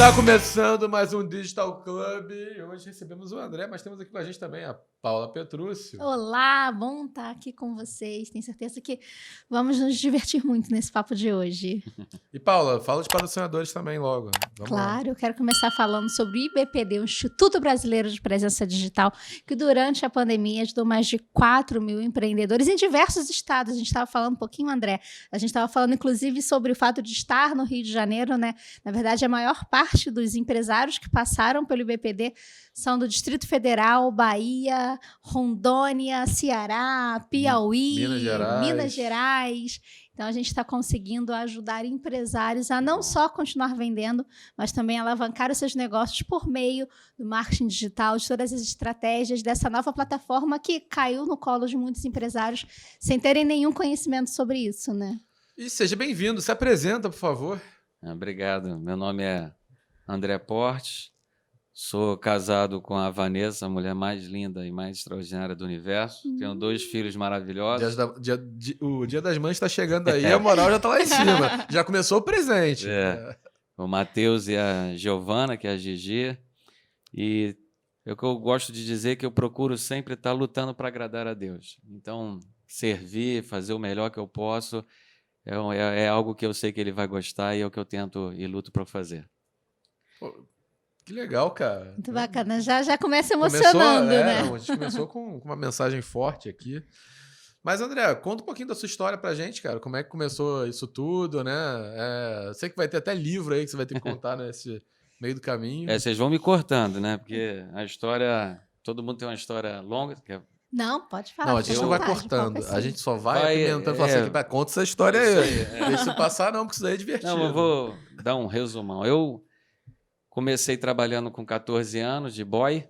Está começando mais um Digital Club. Hoje recebemos o André, mas temos aqui com a gente também a Paula Petrúcio. Olá, bom estar aqui com vocês. Tenho certeza que vamos nos divertir muito nesse papo de hoje. E Paula, fala dos patrocinadores também logo. Vamos Claro, lá. eu quero começar falando sobre o IBPD, o Instituto Brasileiro de Presença Digital, que durante a pandemia ajudou mais de 4 mil empreendedores em diversos estados. A gente estava falando um pouquinho, André, a gente estava falando inclusive sobre o fato de estar no Rio de Janeiro, né? Na verdade, a maior parte dos empresários que passaram pelo IBPD são do Distrito Federal, Bahia, Rondônia, Ceará, Piauí, Minas Gerais. Então, a gente está conseguindo ajudar empresários a não só continuar vendendo, mas também alavancar os seus negócios por meio do marketing digital, de todas as estratégias dessa nova plataforma que caiu no colo de muitos empresários sem terem nenhum conhecimento sobre isso, né? E seja bem-vindo. Se apresenta, por favor. Obrigado. Meu nome é André Portes. Sou casado com a Vanessa, a mulher mais linda e mais extraordinária do universo. Tenho 2 filhos maravilhosos. O Dia das Mães está chegando aí, a moral já está lá em cima. Já começou o presente. O Matheus e a Giovana, que é a Gigi. E o que eu gosto de dizer é que eu procuro sempre estar lutando para agradar a Deus. Então, servir, fazer o melhor que eu posso, é algo que eu sei que ele vai gostar e é o que eu tento e luto para fazer. Pô, que legal, cara. Muito bacana. Já começa emocionando, né? A gente começou com uma mensagem forte aqui. Mas, André, conta um pouquinho da sua história pra gente, cara. Como é que começou isso tudo, né? Sei que vai ter até livro aí que você vai ter que contar nesse meio do caminho. Vocês vão me cortando, né? Porque a história... Todo mundo tem uma história longa. Não, pode falar. Não, a gente não vai cortando. A gente só vai apimentando e falar assim, conta essa história aí. Deixa isso passar não, porque isso daí é divertido. Não, eu vou dar um resumão. Eu comecei trabalhando com 14 anos de boy.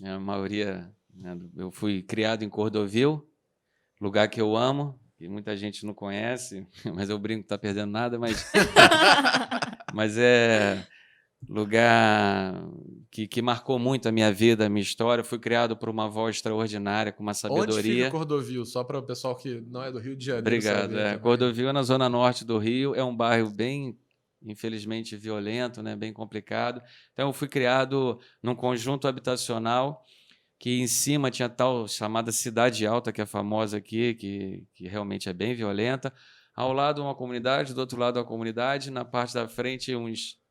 A maioria... né, eu fui criado em Cordovil, lugar que eu amo, que muita gente não conhece, mas eu brinco que tá perdendo nada, mas é lugar que marcou muito a minha vida, a minha história. Eu fui criado por uma avó extraordinária, com uma sabedoria. Onde fica Cordovil? Só para o pessoal que não é do Rio de Janeiro. Obrigado. Cordovil é na zona norte do Rio, é um bairro bem, infelizmente, violento, né? Bem complicado. Então, eu fui criado num conjunto habitacional que em cima tinha tal chamada Cidade Alta, que é famosa aqui, que realmente é bem violenta. Ao lado uma comunidade, do outro lado uma comunidade, na parte da frente uns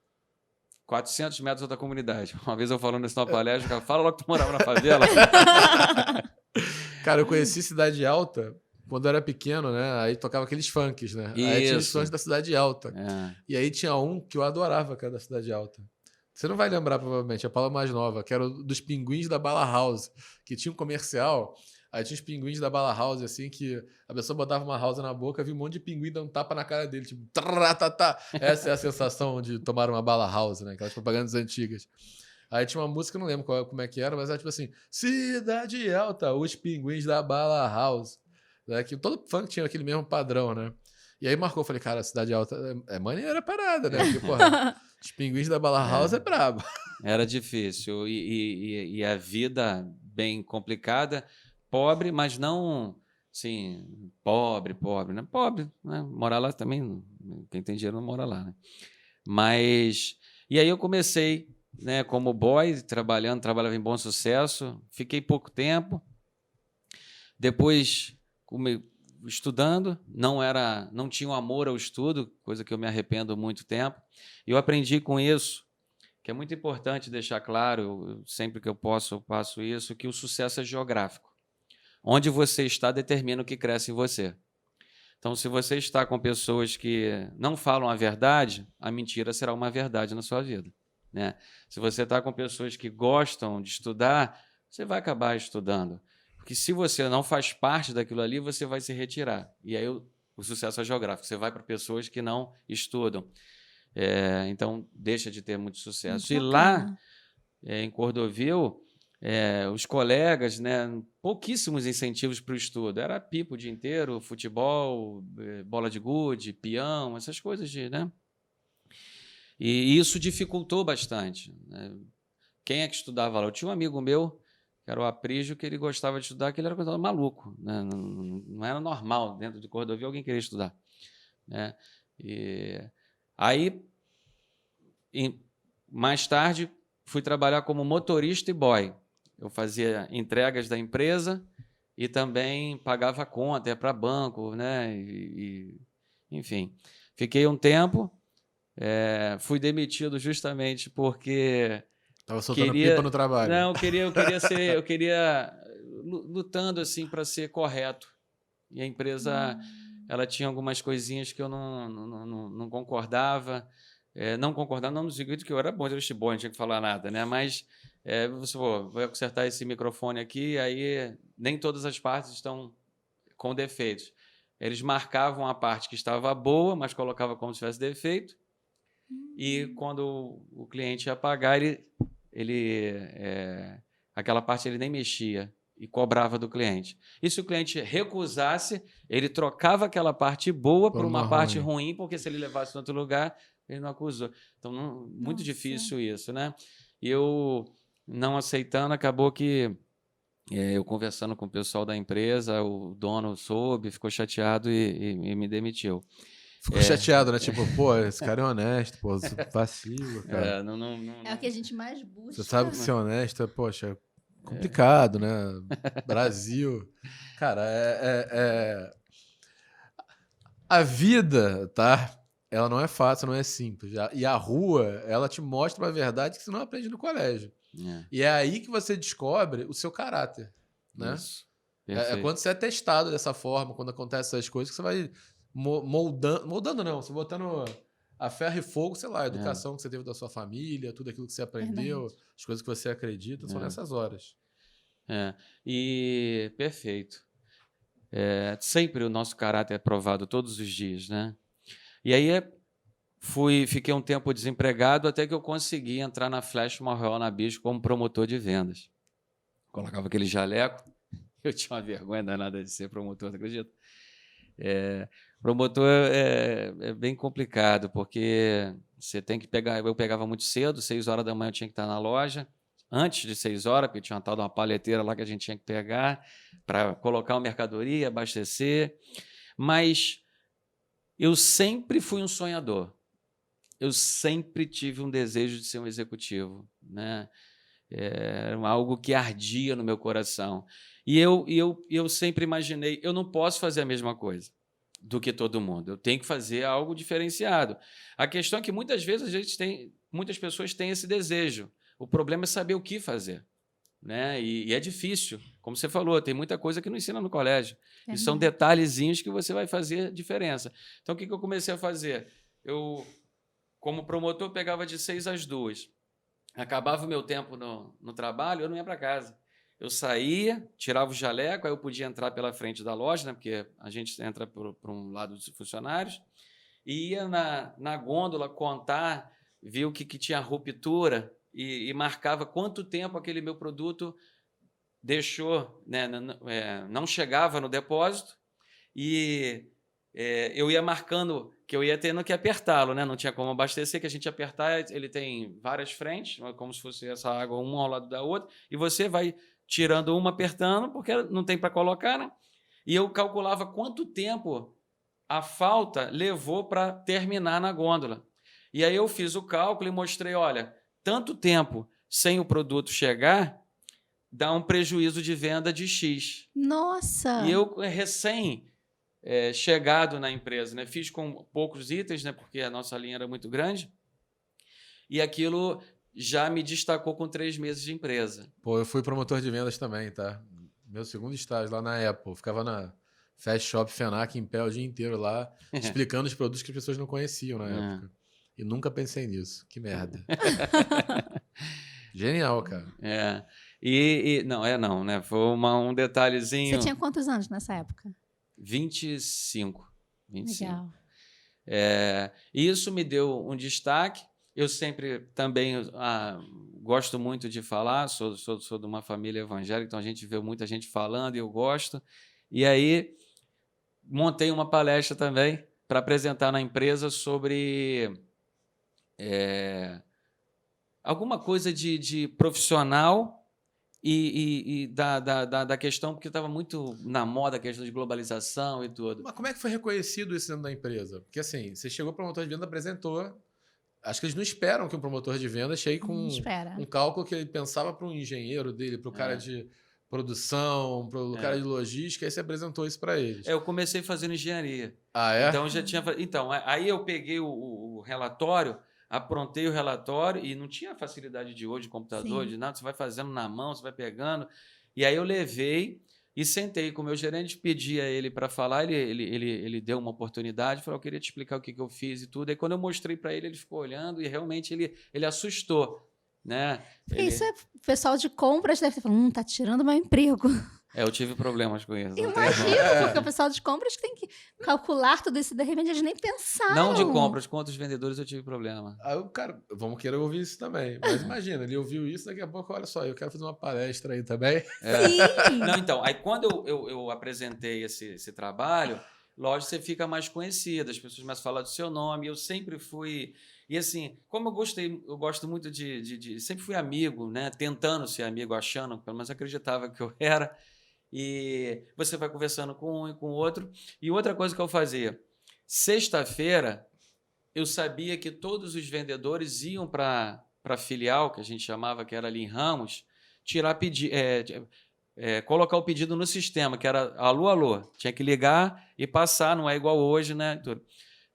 400 metros outra comunidade. Uma vez eu falando isso numa palestra, o cara fala logo que tu morava na favela. Cara, eu conheci Cidade Alta quando eu era pequeno, né? Aí tocava aqueles funks, né? Isso. Aí tinha os funks da Cidade Alta. E aí tinha um que eu adorava, cara, da Cidade Alta. Você não vai lembrar, provavelmente, a Paula mais nova, que era dos pinguins da Bala House, que tinha um comercial, aí tinha os pinguins da Bala House, assim, que a pessoa botava uma house na boca, via um monte de pinguim dando tapa na cara dele, tipo, tá. Essa é a sensação de tomar uma Bala House, né? Aquelas propagandas antigas. Aí tinha uma música, não lembro como é que era, mas era tipo assim, Cidade Alta, os pinguins da Bala House. Né? Que todo funk tinha aquele mesmo padrão, né? E aí marcou, falei, cara, Cidade Alta é maneira a parada, né? Porque, porra, os pinguins da Bala House é brabo. Era difícil. E a vida bem complicada, pobre, mas não, assim, pobre, né? Pobre, né? Morar lá também, quem tem dinheiro não mora lá, né? Mas, e aí eu comecei, né, como boy, trabalhava em Bom Sucesso, fiquei pouco tempo, depois estudando, não tinha um amor ao estudo, coisa que eu me arrependo muito tempo, e eu aprendi com isso, que é muito importante deixar claro, sempre que eu posso eu passo isso, que o sucesso é geográfico. Onde você está determina o que cresce em você. Então, se você está com pessoas que não falam a verdade, a mentira será uma verdade na sua vida, né? Se você está com pessoas que gostam de estudar, você vai acabar estudando. Porque se você não faz parte daquilo ali, você vai se retirar. E aí o sucesso é geográfico. Você vai para pessoas que não estudam. Então, deixa de ter muito sucesso. Muito e lá, em Cordovil, os colegas, né, pouquíssimos incentivos para o estudo. Era pipa o dia inteiro, futebol, bola de gude, peão, essas coisas, né? E isso dificultou bastante, né? Quem é que estudava lá? Eu tinha um amigo meu, que era o Aprígio, que ele gostava de estudar, que ele era considerado maluco, né? Não era normal dentro de Cordovil alguém querer estudar, né? E aí mais tarde, fui trabalhar como motorista e boy. Eu fazia entregas da empresa e também pagava conta, ia para banco, né? Enfim, fiquei um tempo, fui demitido justamente porque estava soltando pipa no trabalho. Não, eu queria lutando assim para ser correto. E a empresa, ela tinha algumas coisinhas que eu não concordava. Não concordava, não no sentido que eu era bom, eu era bom, não tinha que falar nada, né? Mas você vai consertar esse microfone aqui, aí nem todas as partes estão com defeitos. Eles marcavam a parte que estava boa, mas colocava como se tivesse defeito. E quando o cliente ia pagar, aquela parte ele nem mexia e cobrava do cliente. E se o cliente recusasse, ele trocava aquela parte boa por uma parte ruim, porque se ele levasse em outro lugar, ele não acusou. Então, muito difícil isso, né? E eu, não aceitando, acabou que eu conversando com o pessoal da empresa, o dono soube, ficou chateado e me demitiu. Ficou chateado, né? Tipo, pô, esse cara é honesto, pô, vacilo, cara. É o que a gente mais busca. Você sabe que ser honesto é, poxa, complicado, né? Brasil. Cara, a vida, tá? Ela não é fácil, não é simples. E a rua, ela te mostra uma verdade que você não aprende no colégio. E é aí que você descobre o seu caráter, né? Isso. É quando você é testado dessa forma, quando acontecem essas coisas, que você vai moldando não, você botando a ferro e fogo, sei lá, a educação que você teve da sua família, tudo aquilo que você aprendeu, as coisas que você acredita, são nessas horas. E perfeito. Sempre o nosso caráter é provado todos os dias, né? E aí fiquei um tempo desempregado até que eu consegui entrar na Flash Morrell na Bispo como promotor de vendas. Colocava aquele jaleco, eu tinha uma vergonha danada de ser promotor, não acredito? Promotor é bem complicado, porque você tem que pegar. Eu pegava muito cedo, 6 horas da manhã eu tinha que estar na loja, antes de 6 horas, porque tinha uma tal de uma paleteira lá que a gente tinha que pegar para colocar uma mercadoria, abastecer. Mas eu sempre fui um sonhador. Eu sempre tive um desejo de ser um executivo, né? Era algo que ardia no meu coração. E eu sempre imaginei, eu não posso fazer a mesma coisa do que todo mundo. Eu tenho que fazer algo diferenciado. A questão é que muitas vezes muitas pessoas têm esse desejo. O problema é saber o que fazer, né? E é difícil. Como você falou, tem muita coisa que não ensina no colégio. E são detalhezinhos que você vai fazer diferença. Então, o que eu comecei a fazer? Eu, como promotor, pegava de 6 às 2. Acabava o meu tempo no trabalho, eu não ia para casa. Eu saía, tirava o jaleco, aí eu podia entrar pela frente da loja, né, porque a gente entra por um lado dos funcionários, e ia na gôndola contar, ver o que tinha ruptura e marcava quanto tempo aquele meu produto deixou, né, não chegava no depósito, e eu ia marcando que eu ia tendo que apertá-lo, né? Não tinha como abastecer, que a gente apertar, ele tem várias frentes, como se fosse essa água uma ao lado da outra, e você vai tirando uma, apertando, porque não tem para colocar, né? E eu calculava quanto tempo a falta levou para terminar na gôndola. E aí eu fiz o cálculo e mostrei, olha, tanto tempo sem o produto chegar dá um prejuízo de venda de X. Nossa! E eu chegado na empresa, né? Fiz com poucos itens, né? Porque a nossa linha era muito grande, e aquilo já me destacou com 3 meses de empresa. Pô, eu fui promotor de vendas também, tá? Meu segundo estágio lá na Apple, ficava na Fast Shop Fenac em pé o dia inteiro lá, explicando os produtos que as pessoas não conheciam na época. E nunca pensei nisso. Que merda. Genial, cara. Não, né? Foi um detalhezinho. Você tinha quantos anos nessa época? 25. Legal. Isso me deu um destaque. Eu sempre também gosto muito de falar, sou de uma família evangélica, então a gente vê muita gente falando e eu gosto. E aí montei uma palestra também para apresentar na empresa sobre alguma coisa de profissional e da questão, porque estava muito na moda a questão de globalização e tudo. Mas como é que foi reconhecido isso dentro da empresa? Porque assim, você chegou para o promotor de venda, apresentou, Acho que eles não esperam que um promotor de vendas chegue com um cálculo que ele pensava para um engenheiro dele, para o cara de produção, para o cara de logística, aí você apresentou isso para eles. Eu comecei fazendo engenharia. Ah, é? Então, aí eu peguei o relatório, aprontei o relatório e não tinha facilidade de hoje, de computador, de nada, você vai fazendo na mão, você vai pegando. E aí eu levei e sentei com o meu gerente, pedi a ele para falar, ele deu uma oportunidade, falou, eu queria te explicar o que eu fiz e tudo. Aí quando eu mostrei para ele ficou olhando e realmente ele assustou, né? Isso o pessoal de compras deve ter falado, tá tirando meu emprego. Eu tive problemas com isso. Imagino, porque o pessoal de compras tem que calcular tudo isso, de repente eles nem pensaram. Não de compras, com outros vendedores eu tive problema. Aí o cara, vamos querer ouvir isso também. Mas imagina, ele ouviu isso, daqui a pouco, olha só, eu quero fazer uma palestra aí também. Sim! Não, então, aí quando eu apresentei esse trabalho, lógico, você fica mais conhecido, as pessoas começam a falar do seu nome, eu sempre fui... E assim, como eu gosto muito sempre fui amigo, né? Tentando ser amigo, achando, pelo menos acreditava que eu era. E você vai conversando com um e com o outro. E outra coisa que eu fazia, sexta-feira, eu sabia que todos os vendedores iam para a filial, que a gente chamava, que era ali em Ramos, colocar o pedido no sistema, que era alô, alô. Tinha que ligar e passar, não é igual hoje, né? O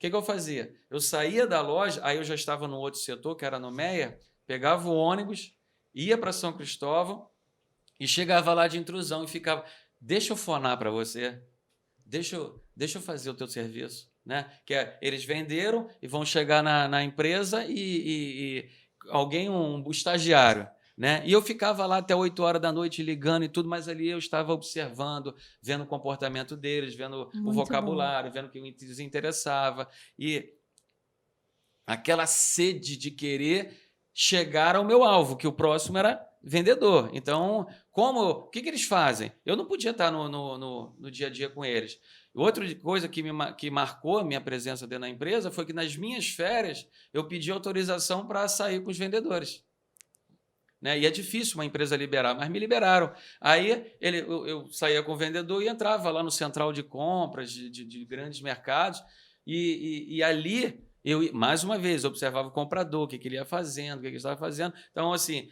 que eu fazia? Eu saía da loja, aí eu já estava no outro setor, que era no Meia, pegava o ônibus, ia para São Cristóvão, e chegava lá de intrusão e ficava, deixa eu fonar para você, deixa eu fazer o teu serviço. Né? Eles venderam e vão chegar na empresa e alguém, um estagiário. Né? E eu ficava lá até 8 horas da noite ligando e tudo, mas ali eu estava observando, vendo o comportamento deles, vendo o vocabulário, vendo o que os interessava. E aquela sede de querer chegar ao meu alvo, que o próximo era vendedor. Então, o que eles fazem? Eu não podia estar no dia a dia com eles. Outra coisa que marcou a minha presença dentro da empresa foi que nas minhas férias eu pedi autorização para sair com os vendedores. Né? E é difícil uma empresa liberar, mas me liberaram. Aí eu saía com o vendedor e entrava lá no central de compras de grandes mercados e ali eu, mais uma vez, observava o comprador, o que ele ia fazendo, o que ele estava fazendo. Então, assim,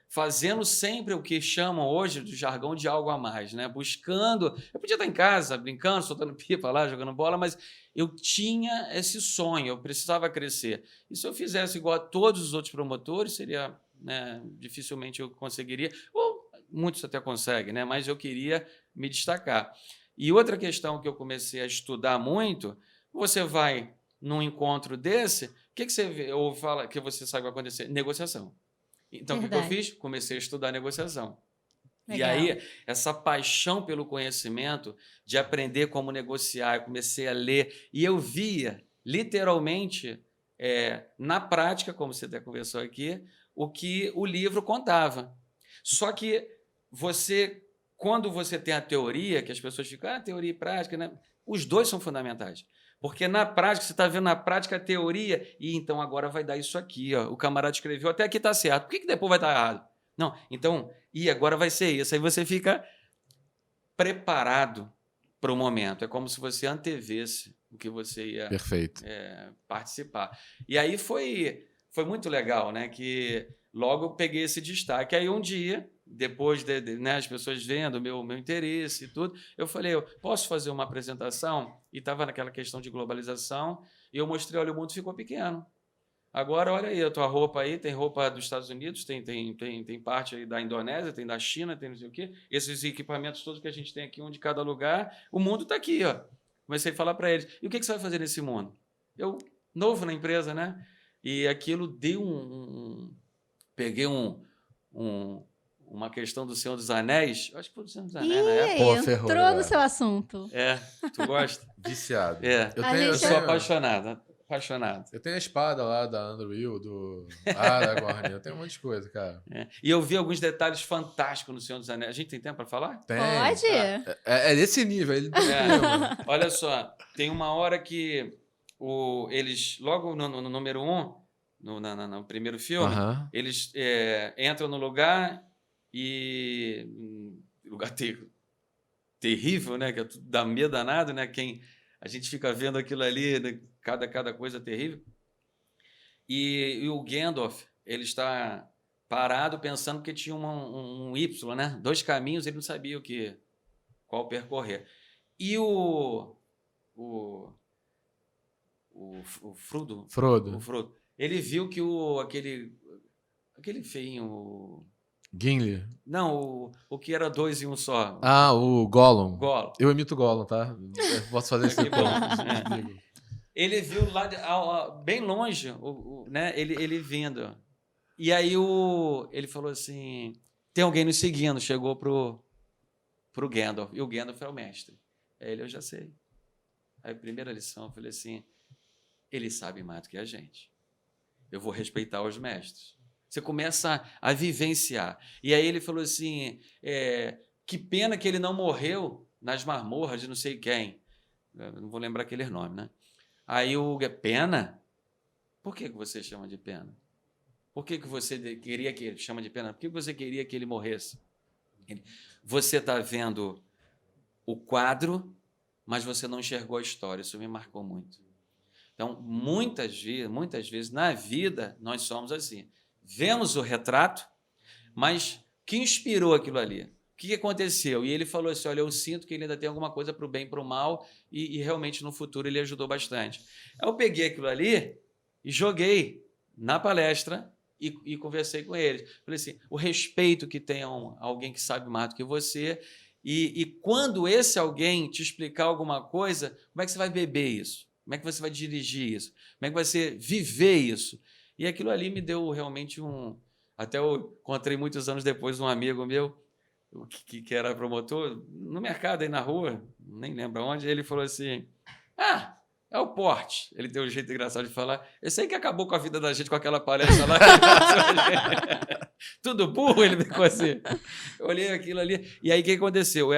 fazendo sempre o que chamam hoje do jargão de algo a mais, né? Buscando... Eu podia estar em casa, brincando, soltando pipa lá, jogando bola, mas eu tinha esse sonho, eu precisava crescer. E se eu fizesse igual a todos os outros promotores, seria... Né, dificilmente eu conseguiria, ou muitos até conseguem, né, mas eu queria me destacar. E outra questão que eu comecei a estudar muito, você vai num encontro desse, o que você vê, ou fala que você sabe o que vai acontecer? Negociação. Então, o que eu fiz? Comecei a estudar negociação. Legal. E aí, essa paixão pelo conhecimento, de aprender como negociar, eu comecei a ler, e eu via, literalmente, na prática, como você até conversou aqui, o que o livro contava. Só que quando você tem a teoria, que as pessoas ficam, teoria e prática, né? Os dois são fundamentais. Porque na prática, você está vendo na prática a teoria, e então agora vai dar isso aqui. Ó. O camarada escreveu, até aqui está certo. Por que depois vai estar errado? Não, então, agora vai ser isso. Aí você fica preparado para o momento. É como se você antevesse o que você ia participar. E aí foi muito legal, né? Que logo eu peguei esse destaque. Aí um dia, depois né, as pessoas vendo o meu interesse e tudo, eu falei, eu posso fazer uma apresentação? E estava naquela questão de globalização, e eu mostrei, olha, o mundo ficou pequeno. Agora, olha aí, a tua roupa aí, tem roupa dos Estados Unidos, tem parte aí da Indonésia, tem da China, tem não sei o quê. Esses equipamentos todos que a gente tem aqui, um de cada lugar, o mundo está aqui, ó. Comecei a falar para eles, e o que você vai fazer nesse mundo? Eu, novo na empresa, né? E aquilo deu peguei uma questão do Senhor dos Anéis. Eu acho que foi do Senhor dos Anéis, na época. Entrou no seu assunto. Tu gosta? Viciado. Eu sou apaixonado. Eu tenho a espada lá da Andrew, do Aragorn. Eu tenho um monte de coisa, cara. E eu vi alguns detalhes fantásticos no Senhor dos Anéis. A gente tem tempo para falar? Tem. Pode. É desse nível. Olha só, tem uma hora que eles, logo no número 1, no primeiro filme, eles entram no lugar e... lugar terrível, né? Que dá medo danado, né? A gente fica vendo aquilo ali, né? Cada coisa terrível. E o Gandalf, ele está parado pensando que tinha um Y, né? 2 caminhos, ele não sabia qual percorrer. E o Frodo, ele viu que aquele feinho... Gimli. Não, o que era 2 em um só. O Gollum. Gollum. Eu imito o Gollum, tá? Eu posso fazer esse ponto. Ele viu lá bem longe, né? Ele vindo. E aí ele falou assim, tem alguém nos seguindo, chegou pro Gandalf. E o Gandalf é o mestre. Aí eu já sei. Aí a primeira lição, eu falei assim, ele sabe mais do que a gente. Eu vou respeitar os mestres. Você começa a vivenciar. E aí ele falou assim, que pena que ele não morreu nas masmorras de não sei quem. Eu não vou lembrar aquele nome, né? Aí pena? Por que você chama de pena? Por que você queria que ele chama de pena? Por que você queria que ele morresse? Você está vendo o quadro, mas você não enxergou a história. Isso me marcou muito. Então, muitas vezes, na vida, nós somos assim. Vemos o retrato, mas o que inspirou aquilo ali? O que aconteceu? E ele falou assim, olha, eu sinto que ele ainda tem alguma coisa para o bem e para o mal, e realmente no futuro ele ajudou bastante. Aí eu peguei aquilo ali e joguei na palestra e conversei com eles. Falei assim, o respeito que tem a alguém que sabe mais do que você, e quando esse alguém te explicar alguma coisa, como é que você vai beber isso? Como é que você vai dirigir isso? Como é que você vai viver isso? E aquilo ali me deu realmente Até eu encontrei muitos anos depois um amigo meu, que era promotor, no mercado aí na rua, nem lembro onde, ele falou assim, é o porte. Ele tem um jeito engraçado de falar. Eu sei que acabou com a vida da gente com aquela palestra lá. Tudo burro, ele ficou assim. Eu olhei aquilo ali. E aí o que aconteceu?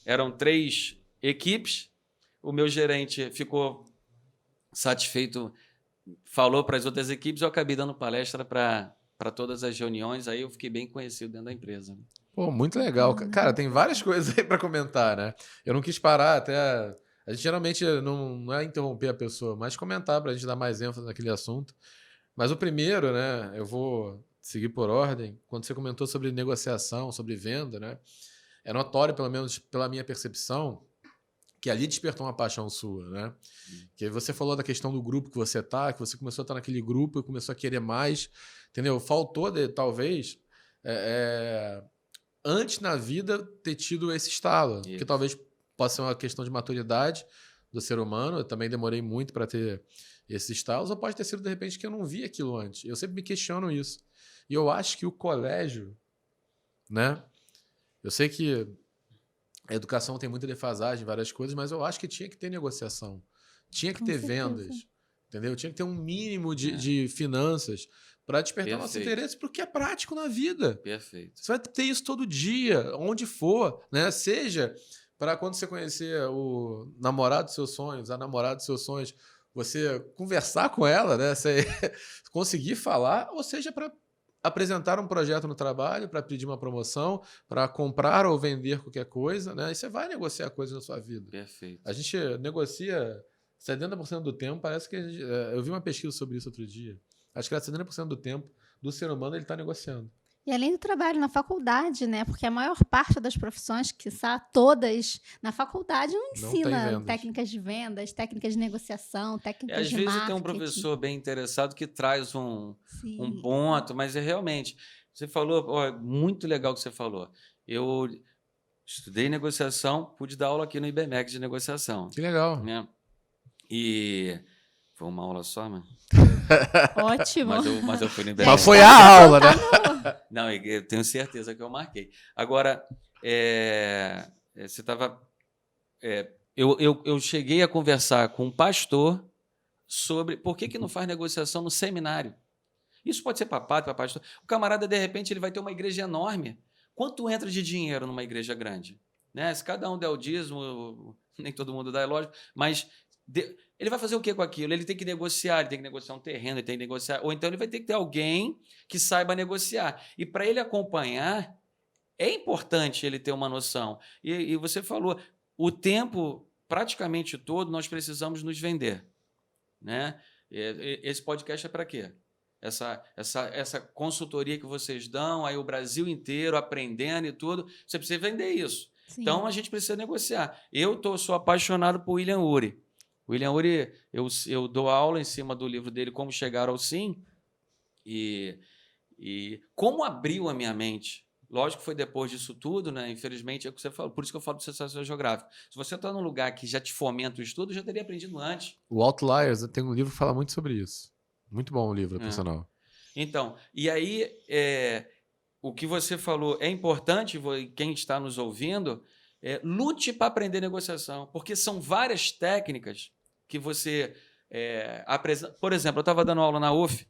Eram 3 equipes. O meu gerente ficou satisfeito, falou para as outras equipes, eu acabei dando palestra para todas as reuniões, aí eu fiquei bem conhecido dentro da empresa. Pô, muito legal. Cara, tem várias coisas aí para comentar, né? Eu não quis parar até... A gente geralmente não é interromper a pessoa, mas comentar para a gente dar mais ênfase naquele assunto. Mas o primeiro, né? Eu vou seguir por ordem. Quando você comentou sobre negociação, sobre venda, né? É notório, pelo menos pela minha percepção, que ali despertou uma paixão sua, né? Que você falou da questão do grupo que você tá, que você começou a estar naquele grupo e começou a querer mais, entendeu? Faltou, talvez, antes na vida ter tido esse estalo, que talvez possa ser uma questão de maturidade do ser humano. Eu também demorei muito para ter esses estalos, ou pode ter sido, de repente, que eu não vi aquilo antes. Eu sempre me questiono isso. E eu acho que o colégio, né? Eu sei que a educação tem muita defasagem, várias coisas, mas eu acho que tinha que ter negociação. Tinha que ter vendas, entendeu? Tinha que ter um mínimo de finanças para despertar nosso interesse para o que é prático na vida. Perfeito. Você vai ter isso todo dia, onde for, né? Seja para quando você conhecer o namorado dos seus sonhos, a namorada dos seus sonhos, você conversar com ela, né? Você conseguir falar, ou seja, para apresentar um projeto no trabalho, para pedir uma promoção, para comprar ou vender qualquer coisa, né? E você vai negociar coisas na sua vida. Perfeito. A gente negocia 70% do tempo, parece que eu vi uma pesquisa sobre isso outro dia. Acho que era 70% do tempo do ser humano ele está negociando. E além do trabalho na faculdade, né? Porque a maior parte das profissões, quiçá todas, na faculdade não ensina técnicas de vendas, técnicas de negociação, técnicas de marketing. Às vezes tem um professor bem interessado que traz um ponto, mas realmente, você falou, muito legal o que você falou. Eu estudei negociação, pude dar aula aqui no IBMEC de negociação. Que legal. Né? E foi uma aula só, mano. Ótimo. Mas eu fui no IBMEC. Mas foi a aula, né? Não, eu tenho certeza que eu marquei. Agora, você estava... eu cheguei a conversar com um pastor sobre por que não faz negociação no seminário. Isso pode ser para padre, para pastor. O camarada, de repente, ele vai ter uma igreja enorme. Quanto entra de dinheiro numa igreja grande? Né? Se cada um der o dízimo, nem todo mundo dá, é lógico, mas... ele vai fazer o que com aquilo? Ele tem que negociar, ele tem que negociar um terreno, ele tem que negociar, ou então ele vai ter que ter alguém que saiba negociar. E para ele acompanhar, é importante ele ter uma noção. E você falou, o tempo praticamente todo nós precisamos nos vender. Né? Esse podcast é para quê? Essa consultoria que vocês dão, aí o Brasil inteiro aprendendo e tudo, você precisa vender isso. Sim. Então, a gente precisa negociar. Sou apaixonado por William Ury. William Ury, eu dou aula em cima do livro dele, Como Chegar ao Sim, e como abriu a minha mente. Lógico que foi depois disso tudo, né? Infelizmente, é o que você falou. Por isso que eu falo de sensação geográfica. Se você está num lugar que já te fomenta o estudo, já teria aprendido antes. O Outliers, tem um livro que fala muito sobre isso. Muito bom o livro, profissional. Então, e aí, o que você falou é importante, quem está nos ouvindo, lute para aprender negociação, porque são várias técnicas que você apresenta. Por exemplo, eu estava dando aula na UF.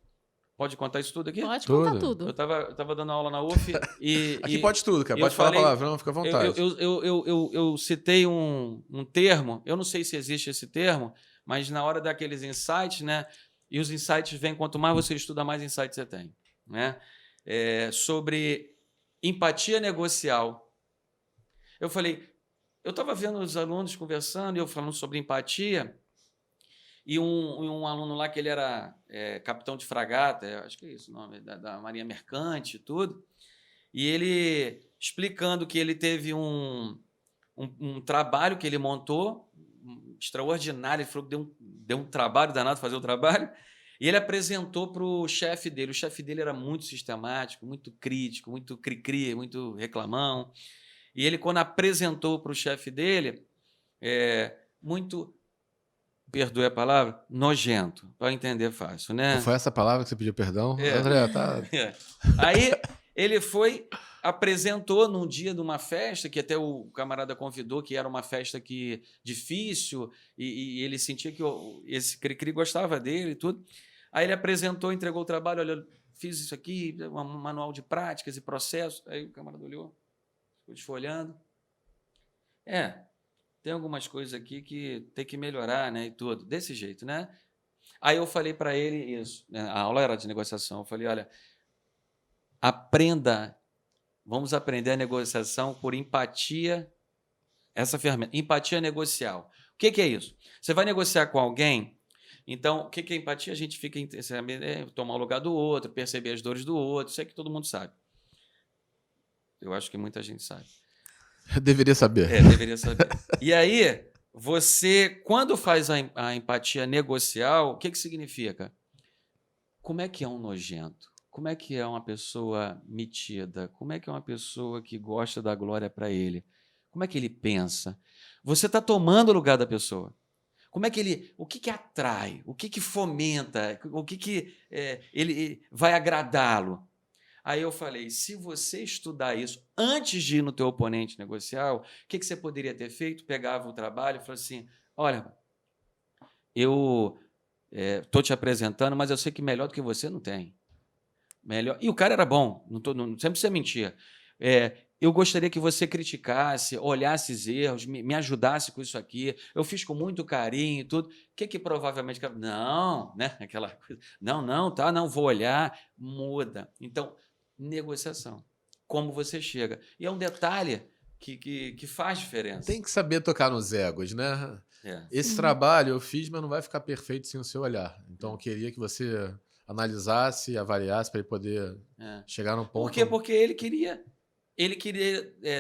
Pode contar isso tudo aqui? Pode contar tudo. Eu tava dando aula na UF e... Aqui pode tudo, cara. Pode falar palavrão, fica à vontade. Eu citei um termo, eu não sei se existe esse termo, mas na hora daqueles insights, né? E os insights vêm, quanto mais você estuda, mais insights você tem. Né? Sobre empatia negocial. Eu falei, eu estava vendo os alunos conversando e eu falando sobre empatia... E um aluno lá que ele era capitão de fragata, acho que é isso o nome, da Marinha Mercante e tudo, e ele explicando que ele teve um trabalho que ele montou, extraordinário, ele falou que deu um trabalho danado fazer o trabalho, e ele apresentou para o chefe dele. O chefe dele era muito sistemático, muito crítico, muito cri-cri, muito reclamão. E ele, quando apresentou para o chefe dele, muito... Perdoe a palavra? Nojento, para entender fácil, né? Não foi essa palavra que você pediu perdão? André, tá... Aí ele apresentou num dia de uma festa, que até o camarada convidou, que era uma festa difícil, e ele sentia que esse Cri-Cri gostava dele e tudo. Aí ele apresentou, entregou o trabalho, olha, fiz isso aqui, um manual de práticas e processos. Aí o camarada olhou, ficou desfolhando. Tem algumas coisas aqui que tem que melhorar, né, e tudo, desse jeito, né? Aí eu falei para ele isso, né? A aula era de negociação, eu falei, olha, vamos aprender a negociação por empatia, essa ferramenta, empatia negocial. O que é isso? Você vai negociar com alguém, então, o que é empatia? A gente fica tomar o lugar do outro, perceber as dores do outro, isso é que todo mundo sabe. Eu acho que muita gente sabe. Deveria saber. Deveria saber. E aí, você, quando faz a empatia negocial, o que significa? Como é que é um nojento? Como é que é uma pessoa metida? Como é que é uma pessoa que gosta da glória para ele? Como é que ele pensa? Você está tomando o lugar da pessoa. Como é que o que atrai? O que fomenta? O que ele vai agradá-lo? Aí eu falei, se você estudar isso antes de ir no teu oponente negocial, o que você poderia ter feito? Pegava o trabalho e falava assim, olha, eu estou te apresentando, mas eu sei que melhor do que você não tem. Melhor. E o cara era bom, não sempre você mentia. Eu gostaria que você criticasse, olhasse os erros, me ajudasse com isso aqui. Eu fiz com muito carinho e tudo. O que provavelmente... Não, né? Aquela coisa. Não, vou olhar. Muda. Então, negociação. Como você chega. E é um detalhe que faz diferença. Tem que saber tocar nos egos, né? Esse trabalho eu fiz, mas não vai ficar perfeito sem o seu olhar. Então, eu queria que você analisasse, avaliasse para ele poder chegar no ponto... Por quê? Porque ele queria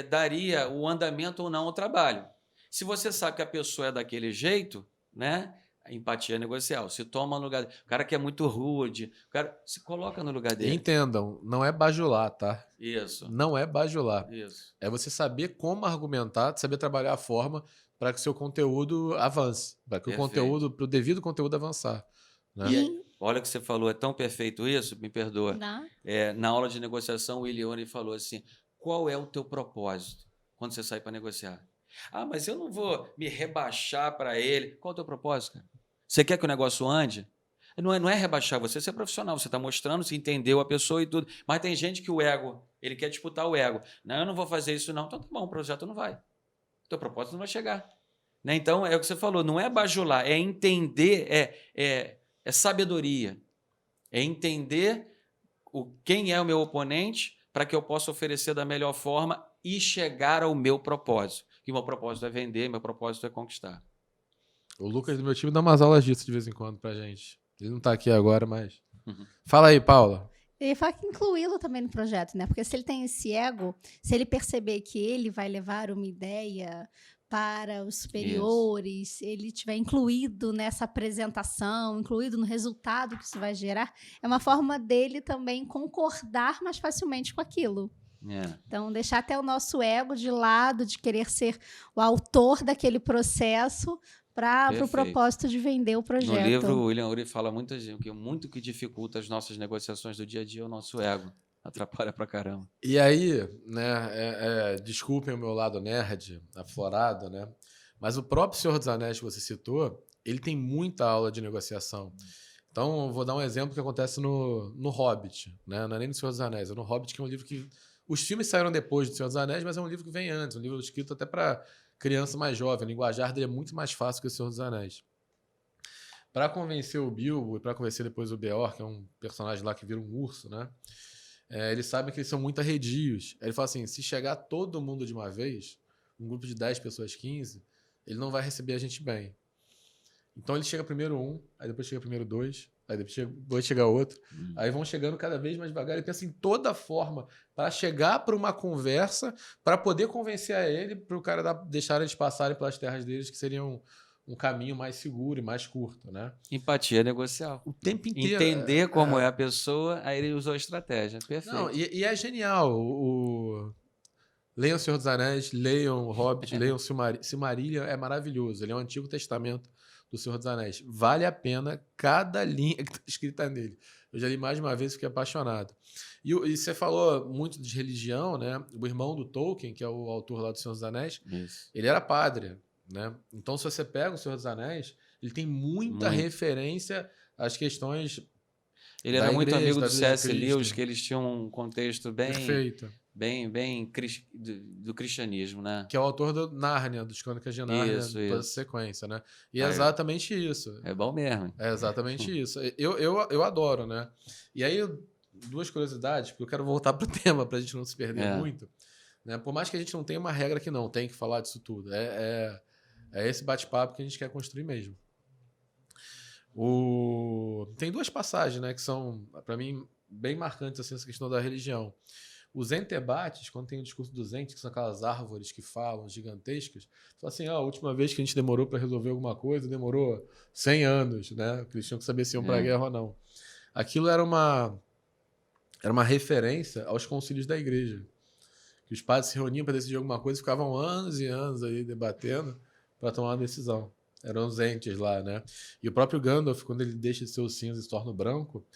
daria o andamento ou não ao trabalho. Se você sabe que a pessoa é daquele jeito, né? A empatia negocial. Se toma no lugar... O cara que é muito rude, o cara se coloca no lugar dele. Entendam, não é bajular, tá? Isso. Não é bajular. Isso. É você saber como argumentar, saber trabalhar a forma para que o seu conteúdo avance, para que o devido conteúdo avançar. Né? E olha o que você falou, é tão perfeito isso, me perdoa. Na aula de negociação, o William Ury falou assim, qual é o teu propósito quando você sai para negociar? Mas eu não vou me rebaixar para ele. Qual é o teu propósito, cara? Você quer que o negócio ande? Não é rebaixar você é profissional. Você está mostrando, você entendeu a pessoa e tudo. Mas tem gente que o ego, ele quer disputar o ego. Não, eu não vou fazer isso não. Então tá bom, o projeto não vai. O teu propósito não vai chegar. Né? Então, é o que você falou, não é bajular, é entender, é sabedoria. É entender quem é o meu oponente para que eu possa oferecer da melhor forma e chegar ao meu propósito. Que o meu propósito é vender, meu propósito é conquistar. O Lucas do meu time dá umas aulas disso de vez em quando pra gente. Ele não está aqui agora, mas... Fala aí, Paula. Ele fala que incluí-lo também no projeto, né? Porque se ele tem esse ego, se ele perceber que ele vai levar uma ideia para os superiores, se ele tiver incluído nessa apresentação, incluído no resultado que isso vai gerar, é uma forma dele também concordar mais facilmente com aquilo. Então, deixar até o nosso ego de lado, de querer ser o autor daquele processo para o propósito de vender o projeto. No livro, o William Ury fala muito que dificulta as nossas negociações do dia a dia é o nosso ego. Atrapalha pra caramba. E aí, né, desculpem o meu lado nerd, aflorado, né? Mas o próprio Senhor dos Anéis que você citou, ele tem muita aula de negociação. Então, eu vou dar um exemplo que acontece no Hobbit, né? Não é nem no Senhor dos Anéis, é no Hobbit, que é um livro que... Os filmes saíram depois do Senhor dos Anéis, mas é um livro que vem antes, um livro escrito até para criança mais jovem. O linguajar dele é muito mais fácil que o Senhor dos Anéis. Para convencer o Bilbo e para convencer depois o Beorn, que é um personagem lá que vira um urso, né? Eles sabem que eles são muito arredios. Ele fala assim, se chegar todo mundo de uma vez, um grupo de 10 pessoas, 15, ele não vai receber a gente bem. Então ele chega primeiro um, aí depois chega primeiro dois, aí depois chega outro. Aí vão chegando cada vez mais devagar. Ele pensa em toda forma para chegar para uma conversa, para poder convencer a ele, para o cara deixar eles passarem pelas terras deles, que seriam um caminho mais seguro e mais curto, né? Empatia negocial. O tempo inteiro. Entender como é a pessoa, aí ele usou a estratégia. Perfeito. Não, e é genial. Leiam O Senhor dos Anéis, leiam O Hobbit, leiam Silmarillion, é maravilhoso. Ele é o Antigo Testamento do Senhor dos Anéis. Vale a pena cada linha que está escrita nele. Eu já li mais de uma vez e fiquei apaixonado. E você falou muito de religião, né? O irmão do Tolkien, que é o autor lá do Senhor dos Anéis, ele era padre, né? Então, se você pega o Senhor dos Anéis, ele tem muita referência às questões. Ele era muito amigo do C.S. Lewis, que eles tinham um contexto bem. Perfeito. Bem do cristianismo, né? Que é o autor do Nárnia, dos Crônicas de Nárnia, toda essa sequência, né? E é exatamente isso. É bom mesmo. É exatamente isso. Eu adoro, né? E aí, duas curiosidades, porque eu quero voltar pro tema pra gente não se perder muito. Né? Por mais que a gente não tenha uma regra que não tem que falar disso tudo. É esse bate-papo que a gente quer construir mesmo. Tem duas passagens, né, que são, para mim, bem marcantes assim, essa questão da religião. Os entebates, quando tem o discurso dos entes, que são aquelas árvores que falam, gigantescas, fala assim, a última vez que a gente demorou para resolver alguma coisa, demorou 100 anos, né? Eles tinham que saber se iam para a guerra ou não. Aquilo era uma referência aos concílios da igreja. Que os padres se reuniam para decidir alguma coisa e ficavam anos e anos aí debatendo para tomar uma decisão. Eram os entes lá, né? E o próprio Gandalf, quando ele deixa de ser o cinza e se torna o branco,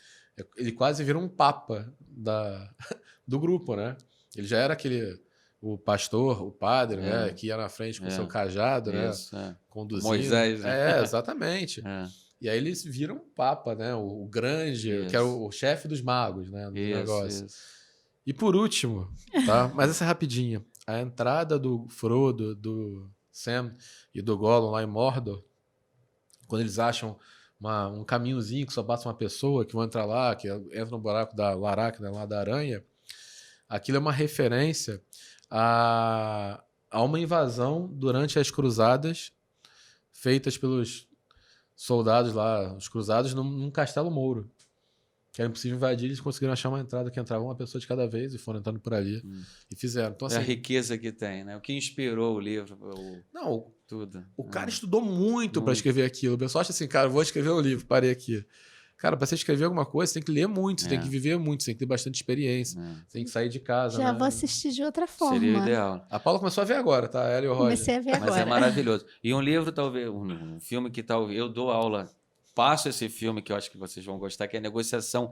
ele quase vira um papa do grupo, né? Ele já era o pastor, o padre, né? Que ia na frente com o seu cajado, né? Conduzindo. Moisés, né? Exatamente. E aí eles viram um papa, né? O grande, que era o chefe dos magos, né? Do negócio. E por último, tá? Mas essa é rapidinha. A entrada do Frodo, do Sam e do Gollum lá em Mordor, quando eles acham um caminhozinho que só passa uma pessoa, que vão entrar lá, que entra no buraco da Laracna, lá da aranha, aquilo é uma referência a uma invasão durante as cruzadas feitas pelos soldados lá, os cruzados, num castelo mouro. Que era impossível invadir, eles conseguiram achar uma entrada que entrava uma pessoa de cada vez e foram entrando por ali e fizeram. Então, assim, é a riqueza que tem, né? O que inspirou o livro, tudo. O cara estudou muito para escrever aquilo. O pessoal acha assim, cara, vou escrever um livro, parei aqui. Cara, para você escrever alguma coisa, você tem que ler muito, você tem que viver muito, você tem que ter bastante experiência, você tem que sair de casa. Já vou assistir de outra forma. Seria o ideal. A Paula começou a ver agora, tá? Ela e o Roger. Comecei a ver agora. Mas é maravilhoso. E um livro, talvez, um filme que talvez eu dou aula, passo esse filme que eu acho que vocês vão gostar, que é Negociação.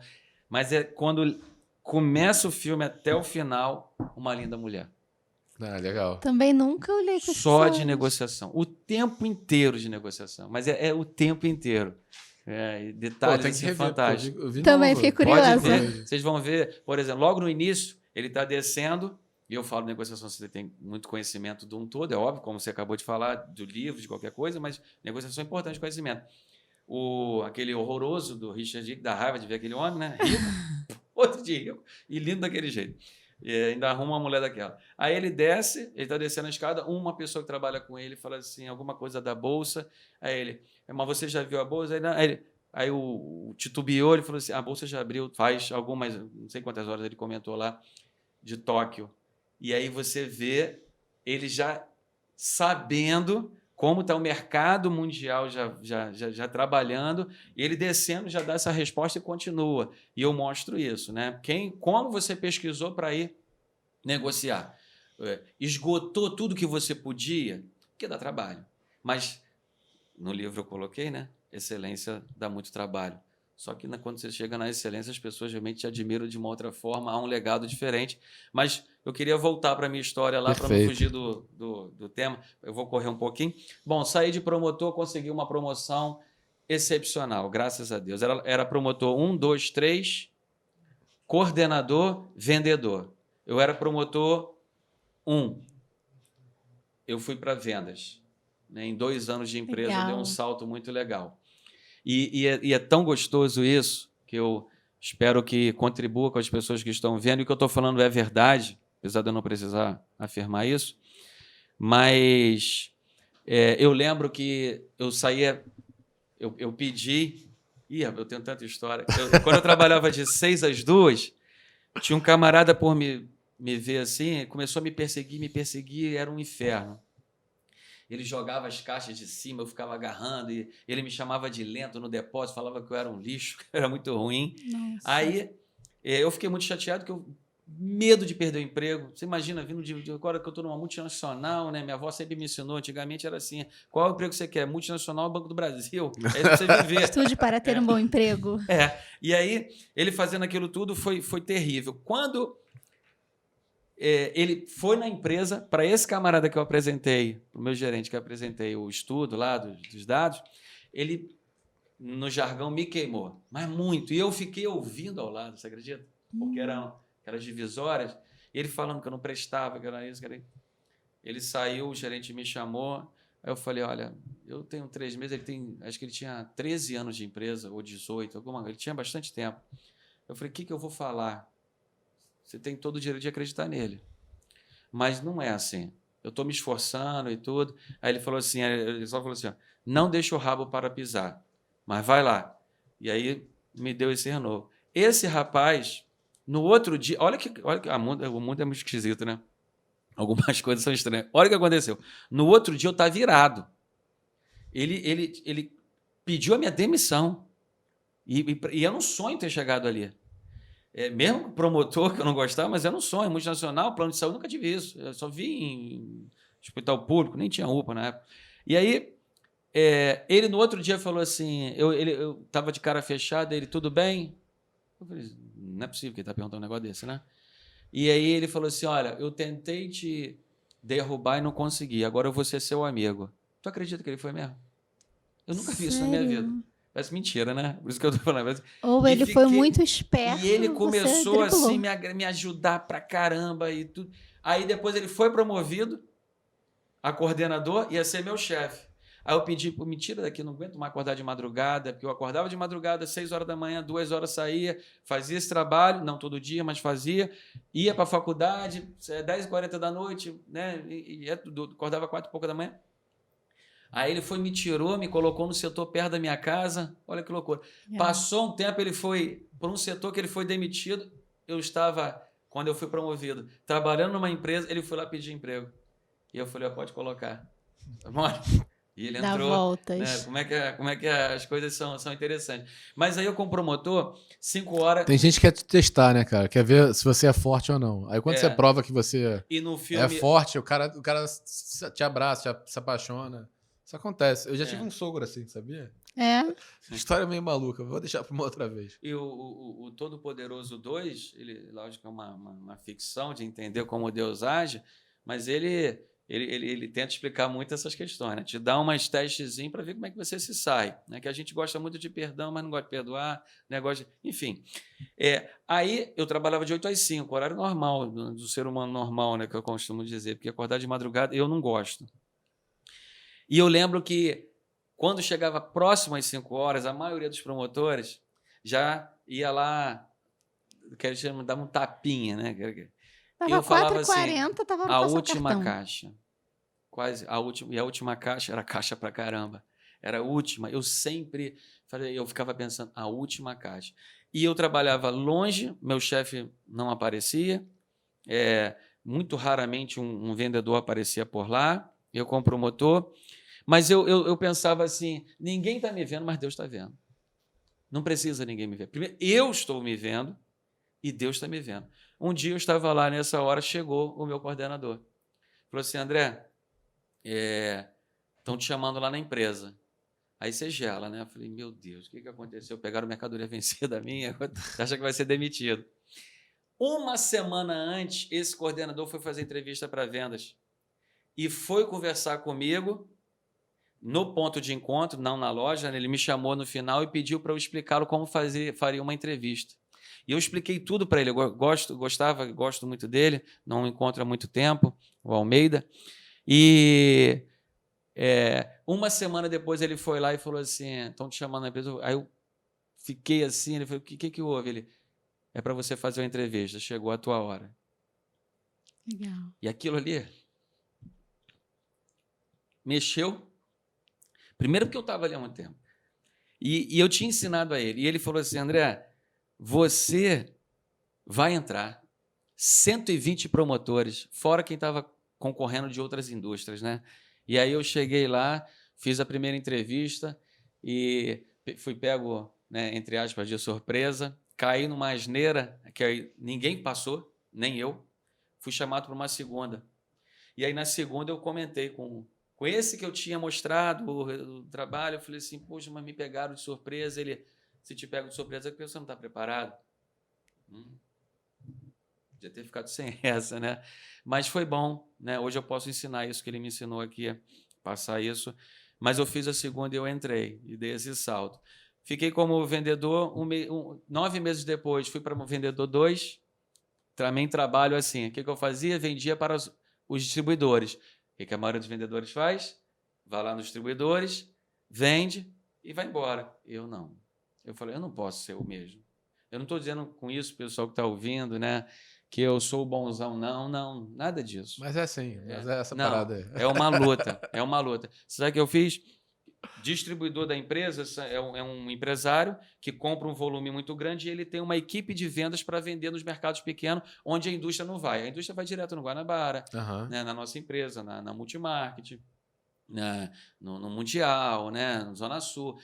Mas é quando começa o filme até o final, Uma Linda Mulher. Ah, legal. Também nunca olhei com só de negociação. O tempo inteiro de negociação. Mas é o tempo inteiro. Detalhes assim, fantásticos. Também fiquei curiosa. Vocês vão ver, por exemplo, logo no início, ele está descendo, e eu falo negociação, você tem muito conhecimento de um todo, é óbvio, como você acabou de falar, do livro, de qualquer coisa, mas negociação é importante, conhecimento. Aquele horroroso do Richard Dick, da raiva de ver aquele homem, né? Rico, outro de rico, e lindo daquele jeito. E ainda arruma uma mulher daquela. Aí ele desce, ele está descendo a escada, uma pessoa que trabalha com ele fala assim, alguma coisa da bolsa. Aí ele, mas você já viu a bolsa? Aí ele, Aí o titubeou, ele falou assim, a bolsa já abriu, faz algumas, não sei quantas horas ele comentou lá, de Tóquio. E aí você vê ele já sabendo como está o mercado mundial já trabalhando, e ele descendo já dá essa resposta e continua. E eu mostro isso, né? Como você pesquisou para ir negociar? Esgotou tudo que você podia? Porque dá trabalho. Mas no livro eu coloquei, né? Excelência dá muito trabalho. Só que quando você chega na excelência, as pessoas realmente te admiram de uma outra forma, há um legado diferente. Mas eu queria voltar para a minha história lá, para não fugir do tema. Eu vou correr um pouquinho. Bom, saí de promotor, consegui uma promoção excepcional, graças a Deus. Era promotor 1, 2, 3, coordenador, vendedor. Eu era promotor 1. Eu fui para vendas. Em 2 anos de empresa, eu dei um salto muito legal. E é tão gostoso isso, que eu espero que contribua com as pessoas que estão vendo. E o que eu estou falando é verdade, apesar de eu não precisar afirmar isso. Mas eu lembro que eu saía, eu pedi... eu tenho tanta história. Quando eu trabalhava de 6 às 2, tinha um camarada por me ver assim, começou a me perseguir, era um inferno. Ele jogava as caixas de cima, eu ficava agarrando, e ele me chamava de lento no depósito, falava que eu era um lixo, que era muito ruim. Nossa. Aí eu fiquei muito chateado, medo de perder o emprego. Você imagina, vindo agora que eu estou numa multinacional, né? Minha avó sempre me ensinou, antigamente era assim, qual é o emprego que você quer? Multinacional, Banco do Brasil, é isso que você viver. Estude para ter um bom emprego. E aí, ele fazendo aquilo tudo foi terrível. Quando... ele foi na empresa, para esse camarada que eu apresentei, para o meu gerente que eu apresentei o estudo lá dos dados, ele, no jargão, me queimou, mas muito. E eu fiquei ouvindo ao lado, você acredita? Porque eram aquelas divisórias, e ele falando que eu não prestava, que era isso, que era isso. Ele saiu, o gerente me chamou, aí eu falei, olha, eu tenho 3 meses, acho que ele tinha 13 anos de empresa, ou 18, ele tinha bastante tempo. Eu falei, o que eu vou falar? Você tem todo o direito de acreditar nele. Mas não é assim. Eu estou me esforçando e tudo. Aí ele só falou assim, ó, não deixa o rabo para pisar, mas vai lá. E aí me deu esse renovo. Esse rapaz, no outro dia, olha que o mundo é muito esquisito, né? Algumas coisas são estranhas. Olha o que aconteceu. No outro dia eu estava virado. Ele pediu a minha demissão. E era um sonho ter chegado ali. Mesmo promotor, que eu não gostava, mas era um sonho. Multinacional, plano de saúde, nunca tive isso. Eu só vi em hospital público, nem tinha UPA na época. E aí, ele no outro dia falou assim, eu estava de cara fechada, ele, tudo bem? Eu falei, não é possível que ele está perguntando um negócio desse, né? E aí ele falou assim, olha, eu tentei te derrubar e não consegui, agora eu vou ser seu amigo. Tu acredita que ele foi mesmo? Eu nunca vi isso na minha vida. Parece mentira, né? Por isso que eu tô falando. Ou ele foi muito esperto. E ele começou assim me ajudar pra caramba e tudo. Aí depois ele foi promovido a coordenador, ia ser meu chefe. Aí eu pedi, me tira daqui, não aguento mais acordar de madrugada, porque eu acordava de madrugada, 6 horas da manhã, 2 horas saía, fazia esse trabalho, não todo dia, mas fazia, ia para a faculdade, 10h40 da noite, né? Acordava 4h pouco da manhã. Aí ele me tirou, me colocou no setor perto da minha casa. Olha que loucura. Passou um tempo, ele foi para um setor que ele foi demitido. Eu estava, quando eu fui promovido, trabalhando numa empresa, ele foi lá pedir emprego. E eu falei, pode colocar. E ele entrou. Dá voltas. Né? Como é que as coisas são interessantes. Mas aí eu, como promotor, 5 horas... Tem gente que quer te testar, né, cara? Quer ver se você é forte ou não. Aí quando você prova que você é forte, o cara te abraça, se apaixona. Isso acontece. Eu já tive um sogro assim, sabia? História meio maluca. Vou deixar para uma outra vez. E o Todo-Poderoso 2, ele, lógico, é uma ficção de entender como Deus age, mas ele tenta explicar muito essas questões, né? Te dá umas testezinhos para ver como é que você se sai, né? Que a gente gosta muito de perdão, mas não gosta de perdoar, negócio enfim. Aí eu trabalhava de 8 às 5, horário normal, do ser humano normal, né? Que eu costumo dizer, porque acordar de madrugada eu não gosto. E eu lembro que, quando chegava próximo às 5 horas, a maioria dos promotores já ia lá, dar um tapinha, né? Tava 4h40, tava no a última cartão. caixa. Quase a última. E a última caixa era caixa pra caramba. era a última. Eu ficava pensando, a última caixa. E eu trabalhava longe, meu chefe não aparecia, muito raramente um vendedor aparecia por lá, eu como promotor, mas eu pensava assim, ninguém está me vendo, mas Deus está vendo. Não precisa ninguém me ver. Primeiro, eu estou me vendo e Deus está me vendo. Um dia eu estava lá, nessa hora chegou o meu coordenador. Falou assim, André, estão te chamando lá na empresa. Aí você gela, né? Eu falei, meu Deus, o que aconteceu? Pegaram mercadoria vencida minha, acha que vai ser demitido. Uma semana antes, esse coordenador foi fazer entrevista para vendas e foi conversar comigo no ponto de encontro, não na loja, né? Ele me chamou no final e pediu para eu explicá-lo como faria uma entrevista. E eu expliquei tudo para ele. Eu gosto muito dele, não o encontro há muito tempo, o Almeida. E uma semana depois ele foi lá e falou assim, estão te chamando na empresa. Aí eu fiquei assim, ele falou, o que houve? Ele, é para você fazer uma entrevista, chegou a tua hora. Legal. E aquilo ali mexeu. Primeiro porque eu estava ali há muito tempo. E eu tinha ensinado a ele. E ele falou assim, André, você vai entrar 120 promotores, fora quem estava concorrendo de outras indústrias, né? E aí eu cheguei lá, fiz a primeira entrevista e fui pego, né, entre aspas, de surpresa, caí numa asneira que aí ninguém passou, nem eu. Fui chamado para uma segunda. E aí na segunda eu comentei com esse que eu tinha mostrado o trabalho, eu falei assim, poxa, mas me pegaram de surpresa. Ele, se te pego de surpresa é porque você não está preparado. Podia ter ficado sem essa, né? Mas foi bom, né? Hoje eu posso ensinar isso que ele me ensinou aqui, passar isso. Mas eu fiz a segunda e eu entrei e dei esse salto. Fiquei como vendedor, 9 meses depois fui para o vendedor 2, também trabalho assim. O que eu fazia? Vendia para os distribuidores. O que a maioria dos vendedores faz? Vai lá nos distribuidores, vende e vai embora. Eu não. Eu falei, eu não posso ser o mesmo. Eu não estou dizendo com isso, pessoal que está ouvindo, né, que eu sou o bonzão. Não, nada disso. Mas é assim, mas é essa parada aí. É uma luta, é uma luta. Sabe o que eu fiz? Distribuidor da empresa é um empresário que compra um volume muito grande e ele tem uma equipe de vendas para vender nos mercados pequenos, onde a indústria não vai. A indústria vai direto no Guanabara, né, na nossa empresa, na Multimarket, no Mundial, né, no Zona Sul.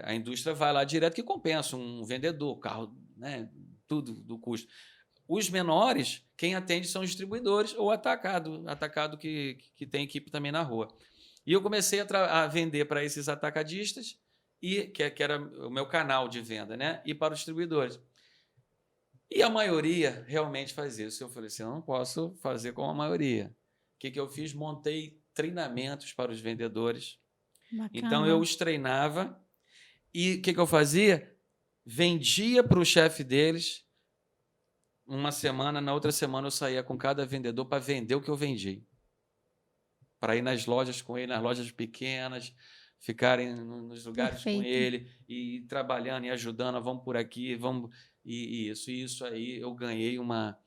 A indústria vai lá direto, que compensa um vendedor, carro, né, tudo do custo. Os menores, quem atende são os distribuidores ou atacado que tem equipe também na rua. E eu comecei a vender para esses atacadistas, que era o meu canal de venda, né? E para os distribuidores. E a maioria realmente faz isso. Eu falei assim, eu não posso fazer como a maioria. O que eu fiz? Montei treinamentos para os vendedores. Bacana. Então, eu os treinava e o que eu fazia? Vendia para o chefe deles. Uma semana, na outra semana eu saía com cada vendedor para vender o que eu vendi. Para ir nas lojas com ele, nas lojas pequenas, ficarem nos lugares com ele, e trabalhando e ajudando, vamos por aqui, vamos... E isso aí eu ganhei uma...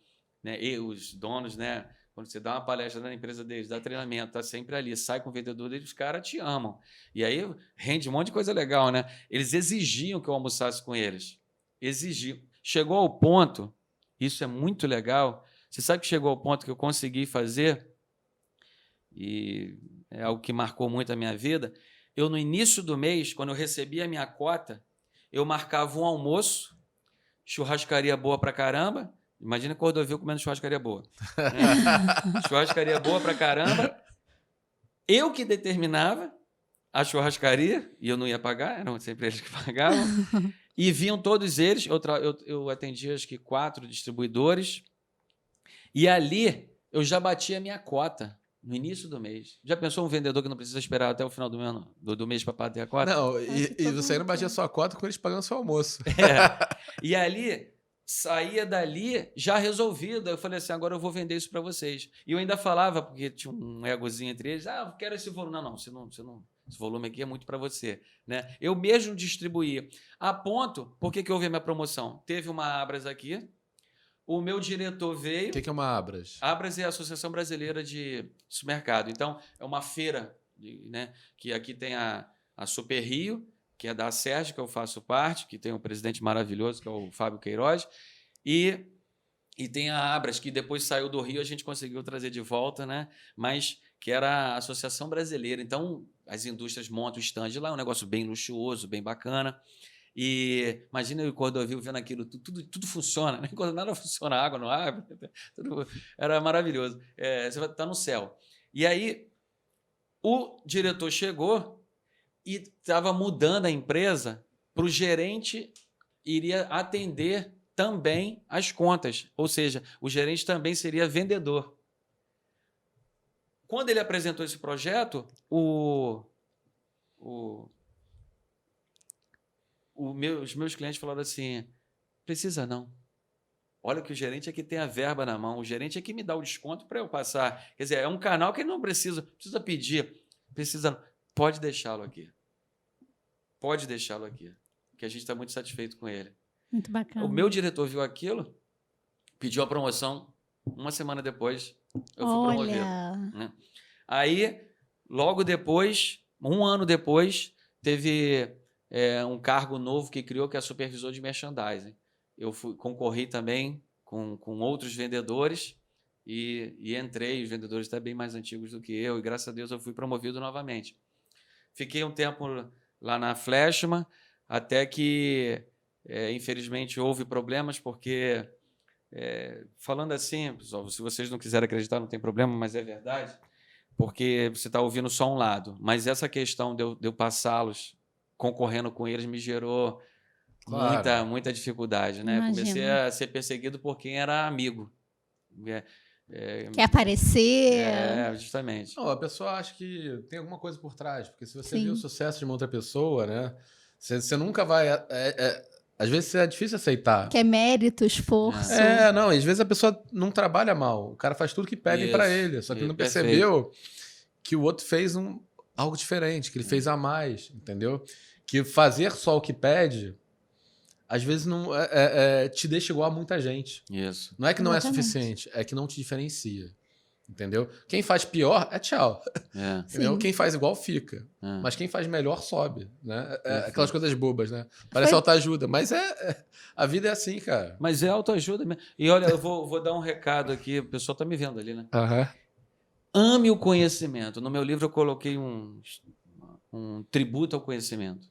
Né, e os donos, né, quando você dá uma palestra na empresa deles, dá treinamento, está sempre ali, sai com o vendedor deles, os caras te amam. E aí rende um monte de coisa legal, né? Eles exigiam que eu almoçasse com eles. Exigiam. Chegou ao ponto, isso é muito legal, você sabe que chegou ao ponto que eu consegui fazer... e é algo que marcou muito a minha vida, eu, no início do mês, quando eu recebia a minha cota, eu marcava um almoço, churrascaria boa pra caramba, imagina Cordovil comendo churrascaria boa. Né? Churrascaria boa pra caramba, eu que determinava a churrascaria, e eu não ia pagar, eram sempre eles que pagavam, e vinham todos eles, eu atendia acho que 4 distribuidores, e ali eu já batia a minha cota. No início do mês. Já pensou um vendedor que não precisa esperar até o final do mês para bater a cota? Não, e você ainda batia sua cota com eles pagando seu almoço. E ali, saía dali já resolvido. Eu falei assim, agora eu vou vender isso para vocês. E eu ainda falava, porque tinha um egozinho entre eles, eu quero esse volume. Não, esse volume aqui é muito para você. Né? Eu mesmo distribuía. A ponto, por que houve a minha promoção? Teve uma Abras aqui, o meu diretor veio... O que é uma Abras? Abras é a Associação Brasileira de Supermercado. Então, é uma feira né? Que aqui tem a Super Rio, que é da Sérgio, que eu faço parte, que tem um presidente maravilhoso, que é o Fábio Queiroz, e tem a Abras, que depois saiu do Rio, a gente conseguiu trazer de volta, né? Mas que era a Associação Brasileira. Então, as indústrias montam o stand lá, é um negócio bem luxuoso, bem bacana. E imagina eu e o Cordovil vendo aquilo, tudo funciona, né? Quando nada funciona, água no ar, tudo, era maravilhoso. Você vai estar no céu. E aí, o diretor chegou e estava mudando a empresa para o gerente iria atender também as contas, ou seja, o gerente também seria vendedor. Quando ele apresentou esse projeto, os meus clientes falaram assim, precisa não. Olha que o gerente é que tem a verba na mão, o gerente é que me dá o desconto para eu passar. Quer dizer, é um canal que ele não precisa pedir, pode deixá-lo aqui. Pode deixá-lo aqui, que a gente está muito satisfeito com ele. Muito bacana. O meu diretor viu aquilo, pediu a promoção, uma semana depois eu fui promovido. Né? Aí, logo depois, um ano depois, teve um cargo novo que criou, que é supervisor de merchandising. Eu concorri também com outros vendedores e entrei, os vendedores até bem mais antigos do que eu, e graças a Deus eu fui promovido novamente. Fiquei um tempo lá na Fleshman, até que, infelizmente, houve problemas, porque, falando assim, pessoal, se vocês não quiserem acreditar, não tem problema, mas é verdade, porque você está ouvindo só um lado. Mas essa questão de eu passá-los concorrendo com eles me gerou muita dificuldade, né? Imagina. Comecei a ser perseguido por quem era amigo. Quer aparecer. Justamente. Não, a pessoa acha que tem alguma coisa por trás, porque se você viu o sucesso de uma outra pessoa, né? Você nunca vai... às vezes é difícil aceitar. Que é mérito, esforço. Não, às vezes a pessoa não trabalha mal. O cara faz tudo que pedem para ele, só que ele não percebeu que o outro fez algo diferente, que ele fez a mais, entendeu? Que fazer só o que pede, às vezes não te deixa igual a muita gente. Isso. Não é que não é suficiente, é que não te diferencia. Entendeu? Quem faz pior tchau. Entendeu? Quem faz igual fica. Mas quem faz melhor sobe. Né? Aquelas coisas bobas, né? Parece autoajuda, mas a vida é assim, cara. Mas é autoajuda mesmo. E olha, eu vou dar um recado aqui, o pessoal tá me vendo ali, né? Ame o conhecimento. No meu livro eu coloquei um tributo ao conhecimento.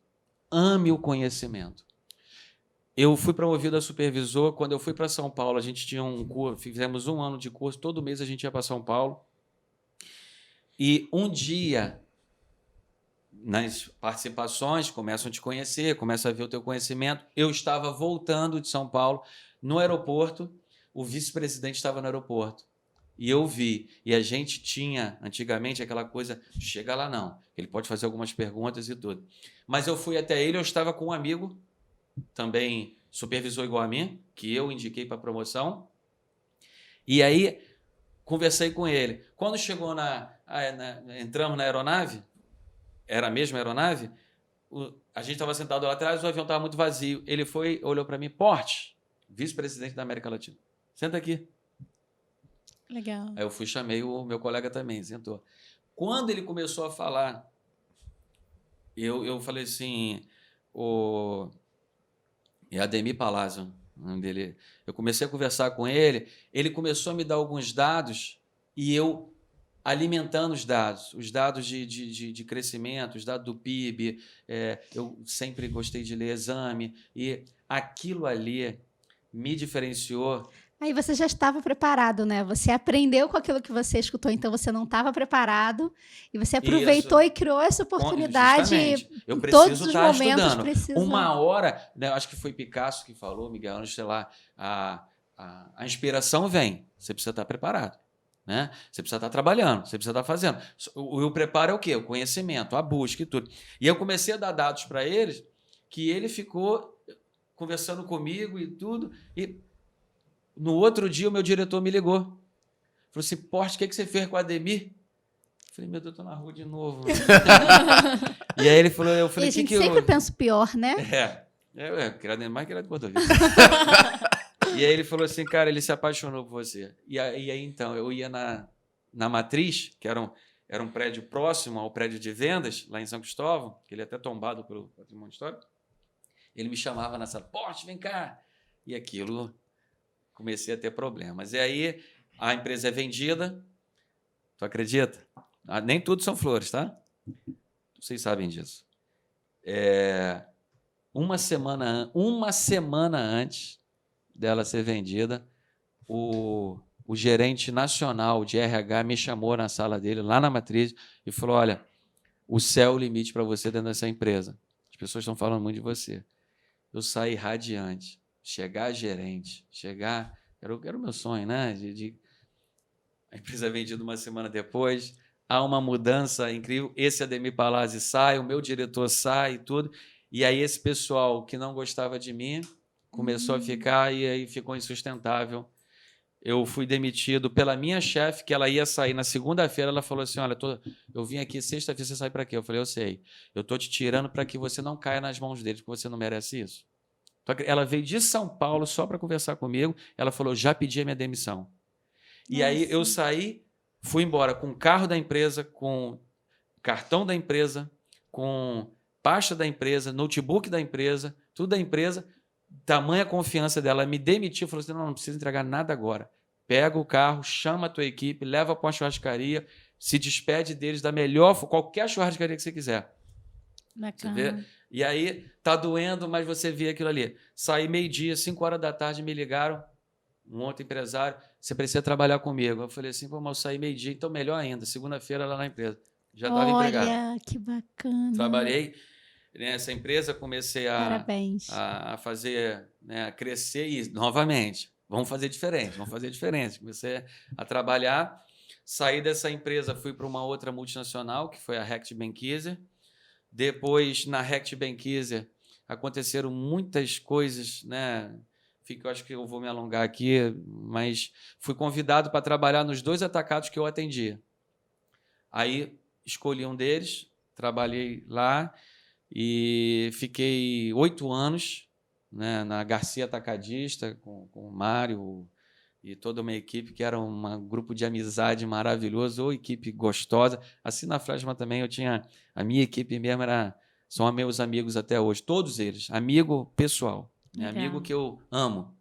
Ame o conhecimento. Eu fui promovido a supervisor. Quando eu fui para São Paulo, a gente tinha um curso, fizemos 1 ano de curso, todo mês a gente ia para São Paulo. E um dia, nas participações, começam a te conhecer, começam a ver o teu conhecimento. Eu estava voltando de São Paulo, no aeroporto, o vice-presidente estava no aeroporto. E eu vi. E a gente tinha, antigamente, aquela coisa, chega lá não, ele pode fazer algumas perguntas e tudo. Mas eu fui até ele, eu estava com um amigo, também supervisor igual a mim, que eu indiquei para promoção. E aí, conversei com ele. Quando chegou entramos na aeronave, era a mesma aeronave, a gente estava sentado lá atrás, o avião estava muito vazio. Ele foi, olhou para mim, Porte, vice-presidente da América Latina, senta aqui. Legal. Aí eu fui, chamei o meu colega também, sentou. Quando ele começou a falar, eu falei assim, é Ademir Palazzo, o nome dele. Eu comecei a conversar com ele, ele começou a me dar alguns dados e eu alimentando os dados de crescimento, os dados do PIB. Eu sempre gostei de ler exame e aquilo ali me diferenciou. Aí você já estava preparado, né? Você aprendeu com aquilo que você escutou, então você não estava preparado e você aproveitou e criou essa oportunidade. Eu em preciso todos os estar momentos. Estudando. Uma hora, né, acho que foi Picasso que falou, Miguel Ângelo, sei lá, a inspiração vem, você precisa estar preparado. Né? Você precisa estar trabalhando, você precisa estar fazendo. O preparo é o quê? O conhecimento, a busca e tudo. E eu comecei a dar dados para eles que ele ficou conversando comigo e tudo. E no outro dia o meu diretor me ligou. Falou assim, Porte, o que você fez com o Ademir? Eu falei, meu Deus, eu tô na rua de novo. E aí ele falou, eu falei, e a gente sempre pensa o pior, né? Queria mais que era de Cordovil. E aí ele falou assim, cara, ele se apaixonou por você. E aí então, eu ia na Matriz, que era era um prédio próximo ao prédio de vendas, lá em São Cristóvão, que ele é até tombado pelo patrimônio histórico. Ele me chamava na sala, Porte, vem cá. E aquilo, comecei a ter problemas. E aí, a empresa é vendida. Tu acredita? Nem tudo são flores, tá? Vocês sabem disso. Uma semana antes dela ser vendida, o gerente nacional de RH me chamou na sala dele, lá na matriz, e falou, olha, o céu é o limite para você dentro dessa empresa. As pessoas estão falando muito de você. Eu saí radiante. Chegar gerente, era o meu sonho, né? A empresa é vendida uma semana depois, há uma mudança incrível, esse Ademir Palazzi sai, o meu diretor sai e tudo, e aí esse pessoal que não gostava de mim começou a ficar e aí ficou insustentável. Eu fui demitido pela minha chefe, que ela ia sair na segunda-feira, ela falou assim, olha, eu vim aqui sexta-feira, você sai para quê? Eu falei, eu sei, eu estou te tirando para que você não caia nas mãos deles, porque você não merece isso. Ela veio de São Paulo só para conversar comigo, ela falou, já pedi a minha demissão. E aí eu saí, fui embora com o carro da empresa, com cartão da empresa, com pasta da empresa, notebook da empresa, tudo da empresa, tamanha confiança dela, me demitiu, falou assim, não precisa entregar nada agora. Pega o carro, chama a tua equipe, leva para uma churrascaria, se despede deles da melhor, qualquer churrascaria que você quiser. Bacana. Você vê? E aí, tá doendo, mas você vê aquilo ali. Saí meio-dia, 5 horas da tarde, me ligaram, um outro empresário, você precisa trabalhar comigo. Eu falei assim, pô, mas eu saí meio-dia, então melhor ainda, segunda-feira lá na empresa. Já estava empregado. Olha, que bacana. Trabalhei nessa empresa, comecei Parabéns. a fazer, né, a crescer e, novamente, vamos fazer diferente. Comecei a trabalhar, saí dessa empresa, fui para uma outra multinacional, que foi a Reckitt Benckiser. Depois, na Reckitt Benckiser, aconteceram muitas coisas, né? Eu acho que eu vou me alongar aqui, mas fui convidado para trabalhar nos 2 atacados que eu atendia. Aí, escolhi um deles, trabalhei lá e fiquei 8 anos, né, na Garcia Atacadista, com o Mário e toda uma equipe que era um grupo de amizade maravilhoso, ou equipe gostosa. Assim, na Flashman também eu tinha... A minha equipe mesmo são meus amigos até hoje, todos eles. Amigo pessoal, né? Amigo que eu amo.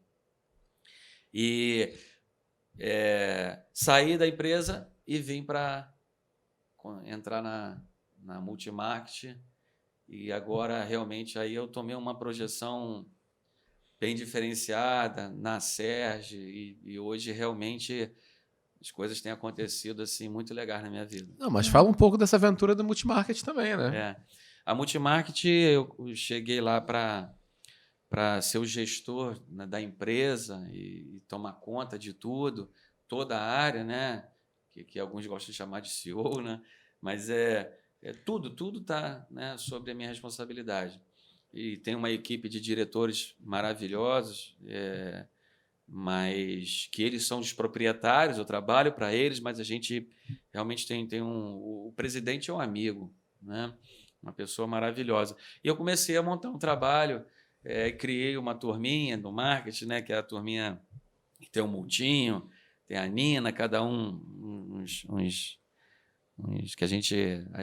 E saí da empresa e vim para entrar na Multimarket. E agora, realmente, aí eu tomei uma projeção bem diferenciada na Serge e hoje realmente as coisas têm acontecido assim muito legais na minha vida. Não, mas fala um pouco dessa aventura do Multimarket também, né? A Multimarket, eu cheguei lá para ser o gestor, né, da empresa e tomar conta de tudo, toda a área, né, que alguns gostam de chamar de CEO, né, mas tudo está, né, sobre a minha responsabilidade. E tem uma equipe de diretores maravilhosos, mas que eles são os proprietários, eu trabalho para eles, mas a gente realmente tem o presidente é um amigo, né? Uma pessoa maravilhosa. E eu comecei a montar um trabalho, criei uma turminha do marketing, né? Que é a turminha que tem o Mundinho, tem a Nina, cada uns que a gente...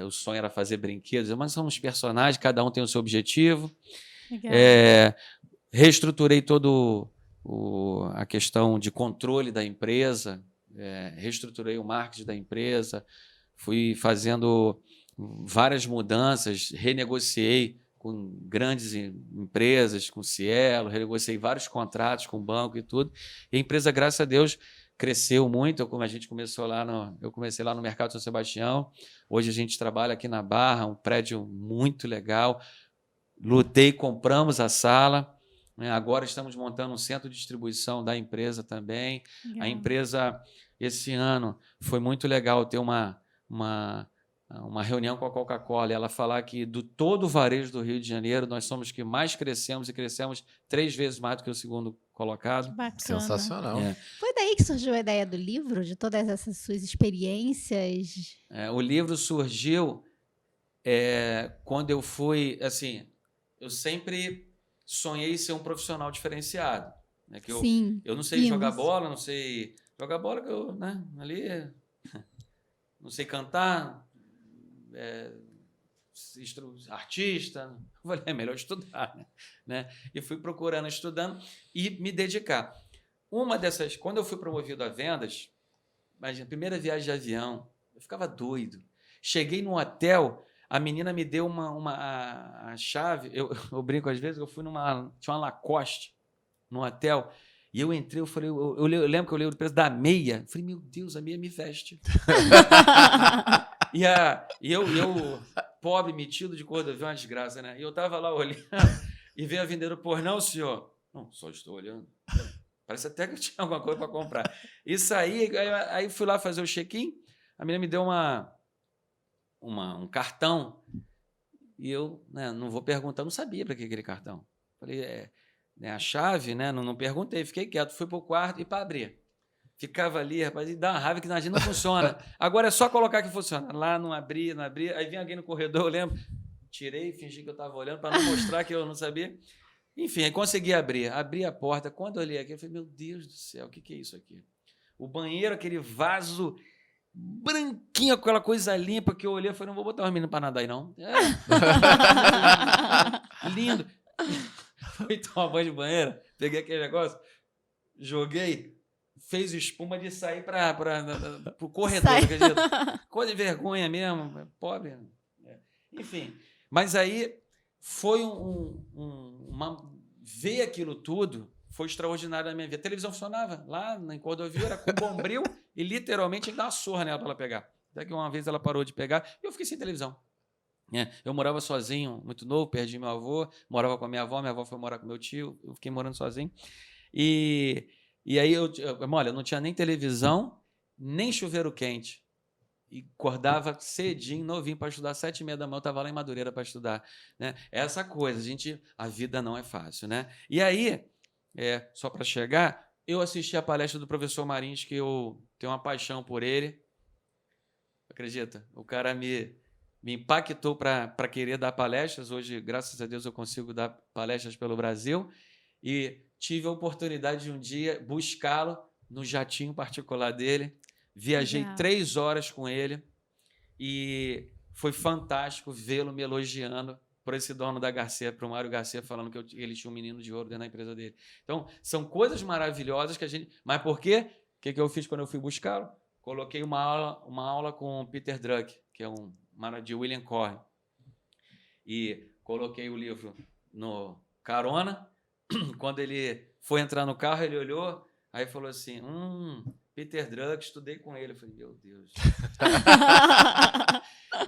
O sonho era fazer brinquedos, mas são uns personagens, cada um tem o seu objetivo. Legal. Reestruturei todo a questão de controle da empresa, reestruturei o marketing da empresa, fui fazendo várias mudanças, renegociei com grandes empresas, com Cielo, renegociei vários contratos com o banco e tudo. E a empresa, graças a Deus, cresceu muito. Como a gente começou eu comecei lá no Mercado São Sebastião. Hoje a gente trabalha aqui na Barra, um prédio muito legal. Lutei, compramos a sala. Agora estamos montando um centro de distribuição da empresa também. Legal. A empresa, esse ano, foi muito legal ter uma reunião com a Coca-Cola, ela falar que do todo o varejo do Rio de Janeiro, nós somos que mais crescemos e crescemos 3 vezes mais do que o segundo colocado. Que bacana. Sensacional. Foi daí que surgiu a ideia do livro, de todas essas suas experiências? O livro surgiu quando eu fui, assim, eu sempre sonhei ser um profissional diferenciado. Né? Que eu não sei jogar bola, não sei jogar bola, que eu, né, ali... não sei cantar, artista. Eu falei, é melhor estudar, né? E fui procurando, estudando e me dedicar. Uma dessas, quando eu fui promovido a vendas, imagina, primeira viagem de avião, eu ficava doido. Cheguei num hotel, a menina me deu a chave, eu brinco às vezes, tinha uma Lacoste no hotel, e eu entrei, eu falei, eu lembro que eu olhei o preço da meia, eu falei, meu Deus, a meia me veste. e eu, pobre, metido de cor-de-rosa, uma desgraça, né? E eu estava lá olhando, e veio a vendedora, por não, senhor? Não, só estou olhando. Parece até que eu tinha alguma coisa para comprar. E saí, aí fui lá fazer o check-in, a menina me deu um cartão, e eu, né, não vou perguntar, não sabia para que aquele cartão. Falei, a chave, né, não perguntei, fiquei quieto, fui para o quarto e para abrir. Ficava ali, rapaz, e dá uma raiva que a gente não funciona. Agora é só colocar que funciona. Lá não abria, aí vinha alguém no corredor, eu lembro, tirei, fingi que eu estava olhando para não mostrar que eu não sabia. Enfim, aí consegui abri a porta. Quando eu olhei aqui, eu falei, meu Deus do céu, o que é isso aqui? O banheiro, aquele vaso branquinho, aquela coisa limpa que eu olhei, eu falei, não vou botar uma menina para nadar aí, não. Lindo. Fui tomar banho de banheira, peguei aquele negócio, joguei, fez espuma de sair para o corredor, acredita? Coisa de vergonha mesmo, pobre. Enfim, mas aí foi ver aquilo tudo foi extraordinário na minha vida. A televisão funcionava lá em Cordovil, era com bombril e literalmente tinha que dar uma surra nela para ela pegar. Até que uma vez ela parou de pegar e eu fiquei sem televisão. Eu morava sozinho, muito novo, perdi meu avô, morava com a minha avó foi morar com meu tio, eu fiquei morando sozinho. E aí, olha, eu não tinha nem televisão, nem chuveiro quente. E acordava cedinho, novinho, para estudar, 7h30 da manhã, eu estava lá em Madureira para estudar. Né? Essa coisa, a vida não é fácil. Né? E aí, só para chegar, eu assisti a palestra do professor Marins, que eu tenho uma paixão por ele. Acredita? O cara me impactou para querer dar palestras. Hoje, graças a Deus, eu consigo dar palestras pelo Brasil. E tive a oportunidade de um dia buscá-lo no jatinho particular dele. Viajei 3 horas com ele e foi fantástico vê-lo me elogiando por esse dono da Garcia, para o Mário Garcia, falando que ele tinha um menino de ouro dentro da empresa dele. Então, são coisas maravilhosas que a gente... Mas por quê? O que eu fiz quando eu fui buscá-lo? Coloquei uma aula com o Peter Drucker, que é de William Corey. E coloquei o livro no carona. Quando ele foi entrar no carro, ele olhou, aí falou assim, Peter Drucker, estudei com ele. Eu falei, meu Deus.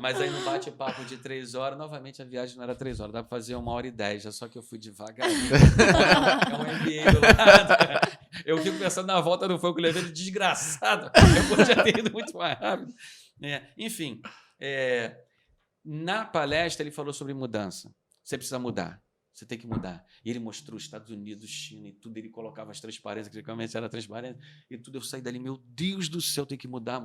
Mas aí no bate-papo de 3 horas, novamente a viagem não era 3 horas, dá para fazer 1h10, só que eu fui devagarinho. É um MBA do lado. Eu fico pensando na volta do fogo que eu levei, desgraçado. Eu podia ter ido muito mais rápido. Enfim, na palestra ele falou sobre mudança. Você precisa mudar. Você tem que mudar. E ele mostrou os Estados Unidos, China e tudo. Ele colocava as transparências, que realmente era transparência. E tudo. Eu saí dali, meu Deus do céu, tem que mudar.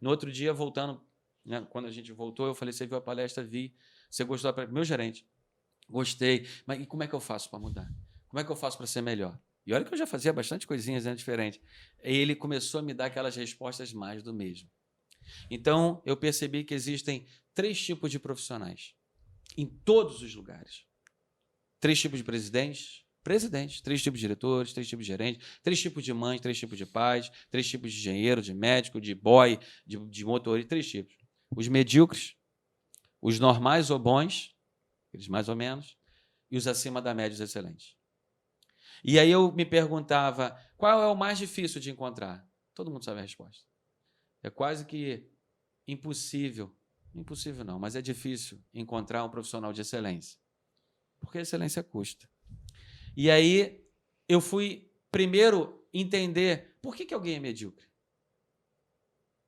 No outro dia, voltando, né, quando a gente voltou, eu falei, você viu a palestra? Vi. Você gostou da palestra? Meu gerente. Gostei. Mas e como é que eu faço para mudar? Como é que eu faço para ser melhor? E olha que eu já fazia bastante coisinhas, né, diferentes. E ele começou a me dar aquelas respostas mais do mesmo. Então, eu percebi que existem 3 tipos de profissionais em todos os lugares. 3 tipos de presidentes, 3 tipos de diretores, 3 tipos de gerentes, 3 tipos de mães, 3 tipos de pais, 3 tipos de engenheiro, de médico, de boy, de motorista, 3 tipos. Os medíocres, os normais ou bons, eles mais ou menos, e os acima da média, os excelentes. E aí eu me perguntava, qual é o mais difícil de encontrar? Todo mundo sabe a resposta. É quase que impossível não, mas é difícil encontrar um profissional de excelência. Porque a excelência custa. E aí eu fui primeiro entender por que alguém é medíocre.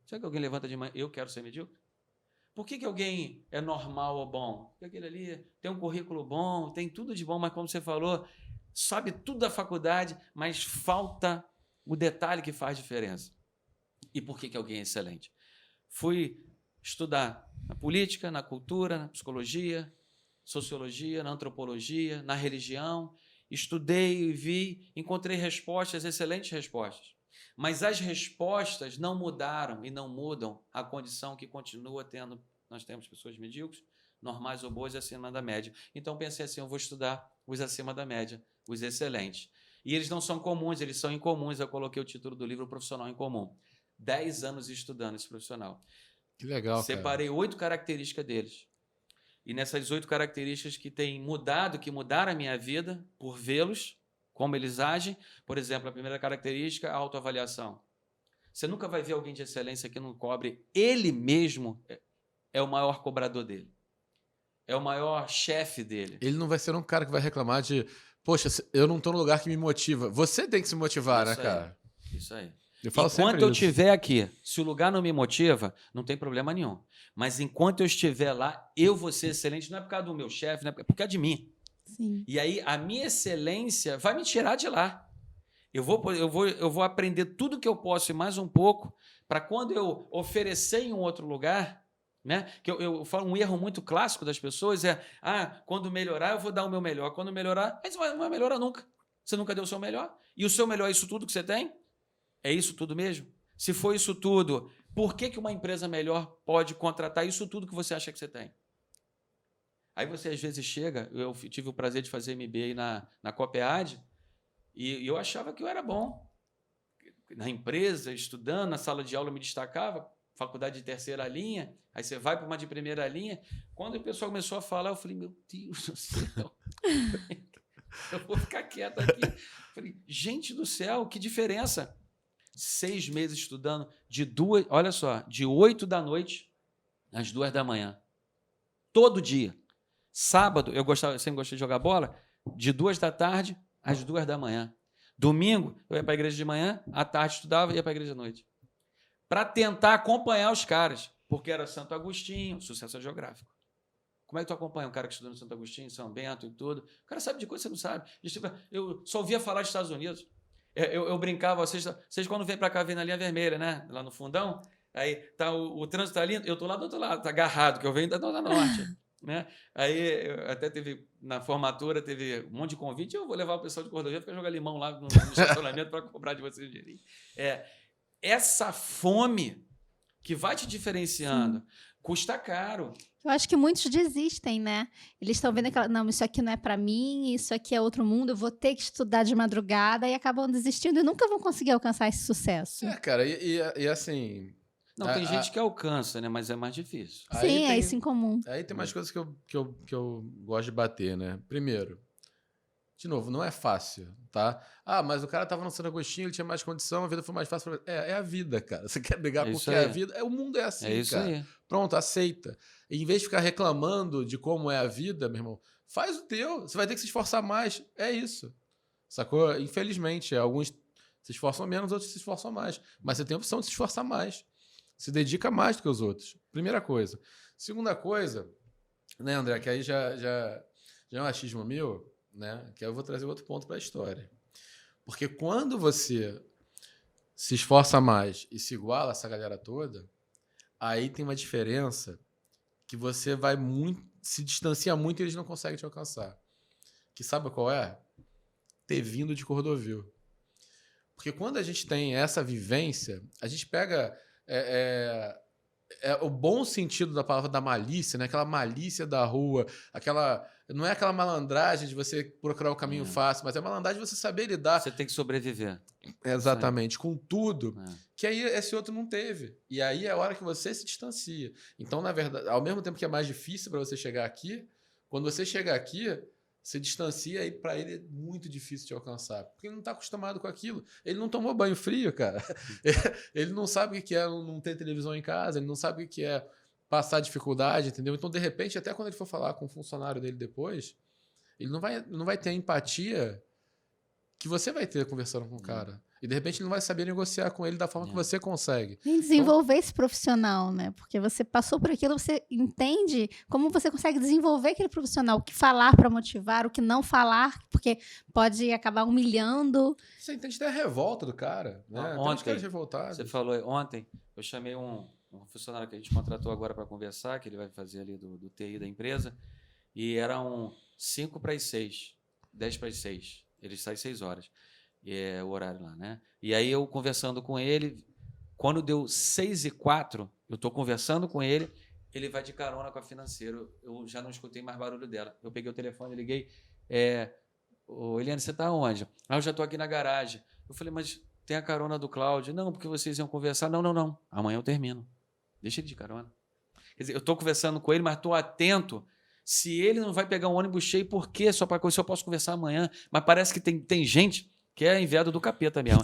Será que alguém levanta de manhã, eu quero ser medíocre? Por que alguém é normal ou bom? Porque aquele ali tem um currículo bom, tem tudo de bom, mas como você falou, sabe tudo da faculdade, mas falta o detalhe que faz diferença. E por que alguém é excelente? Fui estudar na política, na cultura, na psicologia, sociologia, na antropologia, na religião, estudei e vi, encontrei respostas, excelentes respostas. Mas as respostas não mudaram e não mudam a condição que continua tendo. Nós temos pessoas medíocres, normais ou boas e acima da média. Então, pensei assim, eu vou estudar os acima da média, os excelentes. E eles não são comuns, eles são incomuns. Eu coloquei o título do livro Profissional Incomum. 10 anos estudando esse profissional. Que legal, Separei 8 características deles. E nessas 8 características que têm mudado, que mudaram a minha vida, por vê-los, como eles agem. Por exemplo, a primeira característica, a autoavaliação. Você nunca vai ver alguém de excelência que não cobre. Ele mesmo é o maior cobrador dele. É o maior chefe dele. Ele não vai ser um cara que vai reclamar de, poxa, eu não estou no lugar que me motiva. Você tem que se motivar, Isso né, aí, cara? Isso aí. Enquanto eu estiver aqui, se o lugar não me motiva, não tem problema nenhum. Mas enquanto eu estiver lá, eu vou ser excelente, não é por causa do meu chefe, não é por causa de mim. Sim. E aí a minha excelência vai me tirar de lá. Eu vou aprender tudo que eu posso e mais um pouco para quando eu oferecer em um outro lugar, né? Que eu falo um erro muito clássico das pessoas quando melhorar eu vou dar o meu melhor. Quando melhorar, aí você não vai melhorar nunca. Você nunca deu o seu melhor. E o seu melhor é isso tudo que você tem? É isso tudo mesmo? Se for isso tudo, por que uma empresa melhor pode contratar isso tudo que você acha que você tem? Aí você às vezes chega, eu tive o prazer de fazer MBA na Copead, e eu achava que eu era bom. Na empresa, estudando, na sala de aula eu me destacava, faculdade de terceira linha, aí você vai para uma de primeira linha. Quando o pessoal começou a falar, eu falei, meu Deus do céu, eu vou ficar quieto aqui. Eu falei, gente do céu, que diferença. 6 meses estudando, olha só, de 8 da noite às 2 da manhã. Todo dia. Sábado, eu sempre gostei de jogar bola, de 2 da tarde às 2 da manhã. Domingo, eu ia para a igreja de manhã, à tarde estudava e ia para a igreja à noite. Para tentar acompanhar os caras, porque era Santo Agostinho, sucesso geográfico. Como é que tu acompanha um cara que estudou no Santo Agostinho, São Bento e tudo? O cara sabe de coisa que você não sabe. Eu só ouvia falar dos Estados Unidos. Eu brincava, vocês quando vêm para cá, vêm na linha vermelha, né? Lá no fundão, aí tá o trânsito ali, eu tô lá do outro lado, tá agarrado, que eu venho da norte. Né? Aí até na formatura, teve um monte de convite, eu vou levar o pessoal de Cordovia para jogar limão lá no estacionamento para cobrar de vocês dinheirinho. Essa fome que vai te diferenciando, custa caro. Eu acho que muitos desistem, né? Eles estão vendo não, isso aqui não é para mim, isso aqui é outro mundo, eu vou ter que estudar de madrugada, e acabam desistindo e nunca vão conseguir alcançar esse sucesso. Cara, e assim... Não, tem gente que alcança, né? Mas é mais difícil. Sim, é isso em comum. Aí tem mais coisas que eu gosto de bater, né? Primeiro, de novo, não é fácil, tá? Mas o cara tava no Santo Agostinho, ele tinha mais condição, a vida foi mais fácil. É a vida, cara. Você quer brigar com o que é a vida? O mundo é assim, cara. Isso aí. Pronto, aceita. E em vez de ficar reclamando de como é a vida, meu irmão, faz o teu. Você vai ter que se esforçar mais. É isso. Sacou? Infelizmente, alguns se esforçam menos, outros se esforçam mais. Mas você tem a opção de se esforçar mais. Se dedica mais do que os outros. Primeira coisa. Segunda coisa, né, André, que aí já é um achismo meu, né, que eu vou trazer outro ponto para a história. Porque quando você se esforça mais e se iguala a essa galera toda, aí tem uma diferença que você vai se distancia muito e eles não conseguem te alcançar. Que sabe qual é? Ter vindo de Cordovil. Porque quando a gente tem essa vivência, a gente pega... o bom sentido da palavra da malícia, né? Aquela malícia da rua, não é aquela malandragem de você procurar o caminho fácil, mas é a malandragem de você saber lidar. Você tem que sobreviver. Exatamente, com tudo, que aí esse outro não teve. E aí é a hora que você se distancia. Então, na verdade, ao mesmo tempo que é mais difícil para você chegar aqui, quando você chega aqui, se distancia e para ele é muito difícil de alcançar. Porque ele não está acostumado com aquilo. Ele não tomou banho frio, cara. Ele não sabe o que é não ter televisão em casa, ele não sabe o que é passar dificuldade, entendeu? Então, de repente, até quando ele for falar com o funcionário dele depois, ele não vai ter a empatia que você vai ter conversando com o cara. E, de repente, ele não vai saber negociar com ele da forma que você consegue. E desenvolver esse profissional, né? Porque você passou por aquilo, você entende como você consegue desenvolver aquele profissional. O que falar para motivar, o que não falar, porque pode acabar humilhando. Você entende até a revolta do cara, né? Ontem, você falou, ontem, eu chamei um funcionário que a gente contratou agora para conversar, que ele vai fazer ali do TI da empresa, e eram 5 para as 6, 10 para as 6. Ele sai 6 horas. o horário lá, né? E aí eu conversando com ele, quando deu 6h04, eu estou conversando com ele, ele vai de carona com a Financeira. Eu já não escutei mais barulho dela. Eu peguei o telefone, liguei. Eliane, você está onde? Eu já estou aqui na garagem. Eu falei, mas tem a carona do Cláudio. Não, porque vocês iam conversar. Não. Amanhã eu termino. Deixa ele de carona. Quer dizer, eu estou conversando com ele, mas estou atento. Se ele não vai pegar um ônibus cheio, por quê? Só para se eu posso conversar amanhã. Mas parece que tem gente que é enviado do capeta mesmo.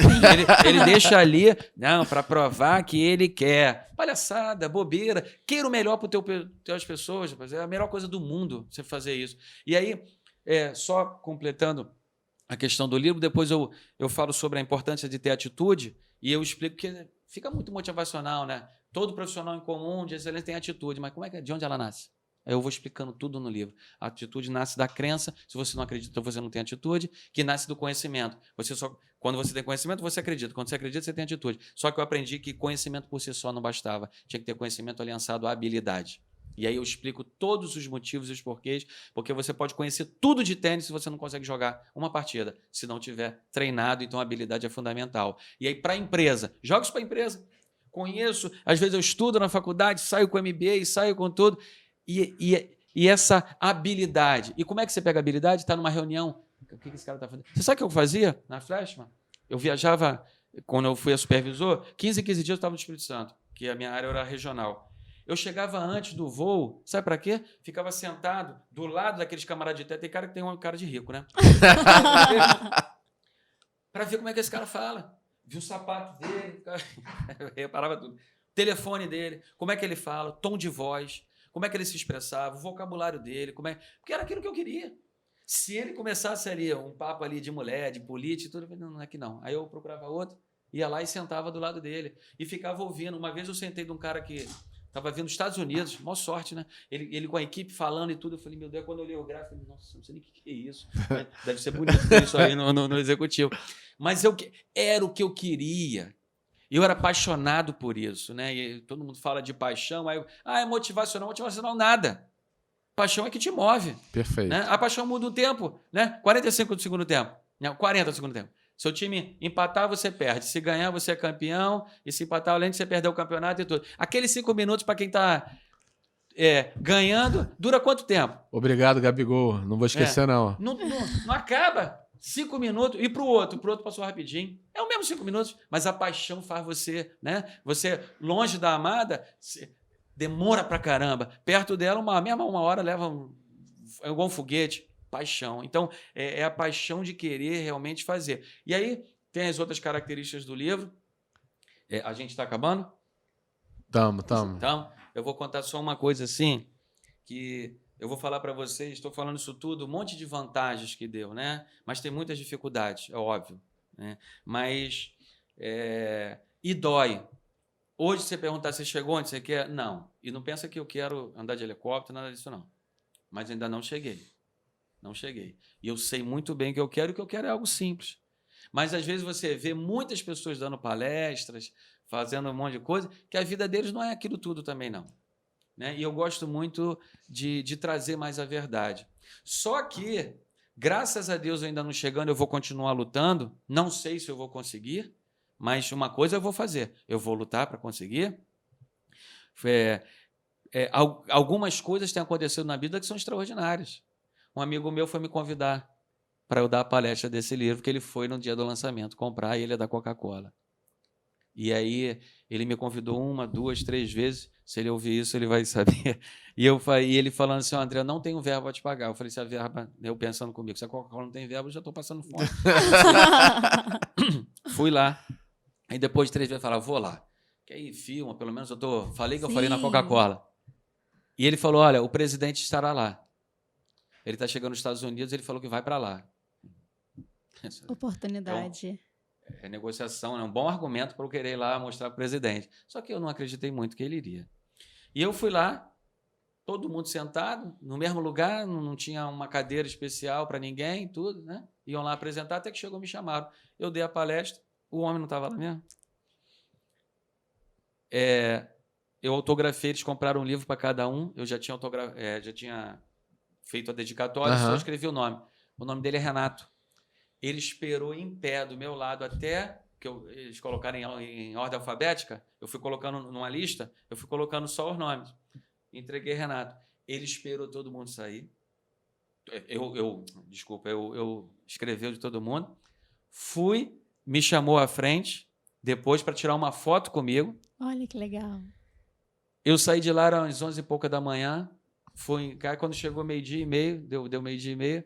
Ele deixa ali, não, para provar que ele quer. Palhaçada, bobeira. Queira o melhor para as pessoas. Rapaz. É a melhor coisa do mundo você fazer isso. E aí, só completando a questão do livro, depois eu falo sobre a importância de ter atitude e eu explico que fica muito motivacional, né? Todo profissional em comum de excelência tem atitude, mas de onde ela nasce? Eu vou explicando tudo no livro. A atitude nasce da crença. Se você não acredita, você não tem atitude, que nasce do conhecimento. Quando você tem conhecimento, você acredita. Quando você acredita, você tem atitude. Só que eu aprendi que conhecimento por si só não bastava. Tinha que ter conhecimento aliançado à habilidade. E aí eu explico todos os motivos e os porquês, porque você pode conhecer tudo de tênis se você não consegue jogar uma partida, se não tiver treinado, então a habilidade é fundamental. E aí, para a empresa, joga isso para a empresa. Conheço, às vezes eu estudo na faculdade, saio com MBA, saio com tudo. E essa habilidade. E como é que você pega a habilidade? Está numa reunião. O que esse cara está fazendo? Você sabe o que eu fazia na Freshman? Eu viajava, quando eu fui a supervisor, 15 dias eu estava no Espírito Santo, que a minha área era regional. Eu chegava antes do voo, sabe para quê? Ficava sentado do lado daqueles camaradas de teto. Tem cara que tem uma cara de rico, né? Para ver como é que esse cara fala. Vi o sapato dele, eu reparava tudo. Telefone dele, como é que ele fala, tom de voz, como é que ele se expressava, o vocabulário dele, porque era aquilo que eu queria. Se ele começasse ali um papo ali de mulher, de política, tudo, eu falei, não é que não. Aí eu procurava outro, ia lá e sentava do lado dele e ficava ouvindo. Uma vez eu sentei de um cara que estava vindo dos Estados Unidos, maior sorte, né? Ele com a equipe falando e tudo, eu falei, meu Deus, quando eu olhei o gráfico, eu falei, nossa, não sei nem o que é isso. Deve ser bonito isso aí no executivo. Mas era o que eu queria. Eu era apaixonado por isso, né? E todo mundo fala de paixão, aí é motivacional. Motivacional nada. Paixão é que te move. Perfeito. Né? A paixão muda o tempo, né? 45 do segundo tempo, não, 40 do segundo tempo. Seu time empatar, você perde. Se ganhar, você é campeão. E se empatar, além de você perder o campeonato e tudo. Aqueles 5 minutos para quem está ganhando, dura quanto tempo? Obrigado, Gabigol. Não vou esquecer, não. Não acaba. 5 minutos e para o outro passou rapidinho. É o mesmo 5 minutos, mas a paixão faz você, né? Você, longe da amada, demora pra caramba. Perto dela, uma hora leva é igual um foguete. Paixão. Então, é a paixão de querer realmente fazer. E aí, tem as outras características do livro. A gente está acabando? Tamo. Então, eu vou contar só uma coisa assim, que eu vou falar para vocês, estou falando isso tudo, um monte de vantagens que deu, né? Mas tem muitas dificuldades, é óbvio. Né? Mas, e dói. Hoje, você perguntar se chegou onde você quer, não. E não pensa que eu quero andar de helicóptero, nada disso, não. Mas ainda não cheguei. Não cheguei. E eu sei muito bem o que eu quero, e o que eu quero é algo simples. Mas, às vezes, você vê muitas pessoas dando palestras, fazendo um monte de coisa, que a vida deles não é aquilo tudo também, não. Né? E eu gosto muito de trazer mais a verdade. Só que, graças a Deus, eu ainda não chegando, eu vou continuar lutando. Não sei se eu vou conseguir, mas uma coisa eu vou fazer. Eu vou lutar para conseguir. Algumas coisas têm acontecido na vida que são extraordinárias. Um amigo meu foi me convidar para eu dar a palestra desse livro, que ele foi no dia do lançamento comprar, e ele é da Coca-Cola. E aí ele me convidou 1, 2, 3 vezes. Se ele ouvir isso, ele vai saber. E ele falando assim, André, não tenho verba para te pagar. Eu falei, se a verba, eu pensando comigo, se a Coca-Cola não tem verba, eu já estou passando fome. Fui lá. Aí depois de 3 vezes, eu falei, vou lá. Que aí filma, pelo menos falei que eu falei na Coca-Cola. E ele falou, olha, o presidente estará lá. Ele está chegando nos Estados Unidos, ele falou que vai para lá. Oportunidade. É negociação, é um bom argumento para eu querer ir lá mostrar para o presidente. Só que eu não acreditei muito que ele iria. E eu fui lá, todo mundo sentado, no mesmo lugar, não tinha uma cadeira especial para ninguém, tudo, né? Iam lá apresentar, até que chegou, me chamaram. Eu dei a palestra, o homem não estava lá mesmo. Eu autografei, eles compraram um livro para cada um, eu já tinha feito a dedicatória, só escrevi o nome. O nome dele é Renato. Ele esperou em pé do meu lado até que eles colocaram em ordem alfabética. Eu fui colocando numa lista, eu fui colocando só os nomes. Entreguei Renato. Ele esperou todo mundo sair. Desculpa, eu escreveu de todo mundo. Fui, me chamou à frente, depois para tirar uma foto comigo. Olha que legal. Eu saí de lá às 11 e pouca da manhã. Quando chegou meio-dia e meio, deu meio-dia e meio,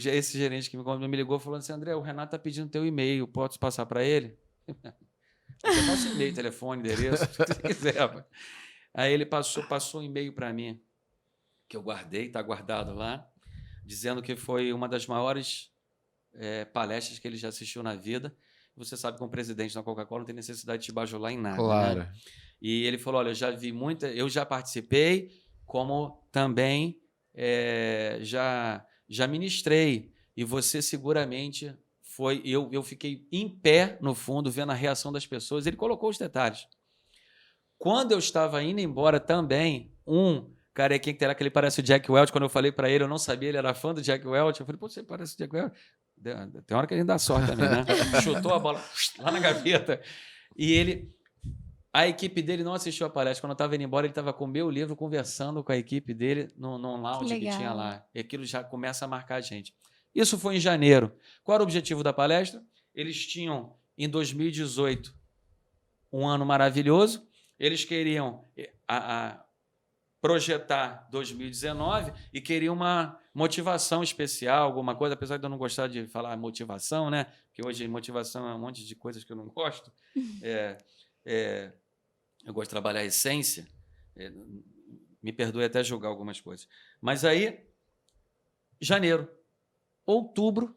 esse gerente que me ligou falando assim: André, o Renato está pedindo teu e-mail, posso passar para ele? Eu passo e-mail, telefone, endereço, o que você quiser. Aí ele passou um e-mail para mim, que eu guardei, está guardado lá, dizendo que foi uma das maiores palestras que ele já assistiu na vida. Você sabe que um presidente da Coca-Cola não tem necessidade de te bajular em nada. Claro. Né? E ele falou: olha, eu já vi muita, eu já participei, como também já ministrei. E você seguramente foi. Eu fiquei em pé no fundo, vendo a reação das pessoas. Ele colocou os detalhes. Quando eu estava indo embora também, carequinha que ele parece o Jack Welch. Quando eu falei para ele, eu não sabia, ele era fã do Jack Welch. Eu falei: pô, você parece o Jack Welch. Tem hora que a gente dá sorte também, né? Chutou a bola lá na gaveta. E a equipe dele não assistiu a palestra. Quando eu estava indo embora, ele estava com o meu livro, conversando com a equipe dele num lounge que tinha lá. E aquilo já começa a marcar a gente. Isso foi em janeiro. Qual era o objetivo da palestra? Eles tinham, em 2018, um ano maravilhoso. Eles queriam projetar 2019 e queriam uma motivação especial, alguma coisa, apesar de eu não gostar de falar motivação, né? Porque hoje motivação é um monte de coisas que eu não gosto. Eu gosto de trabalhar a essência. Me perdoe até julgar algumas coisas. Mas aí, janeiro, outubro,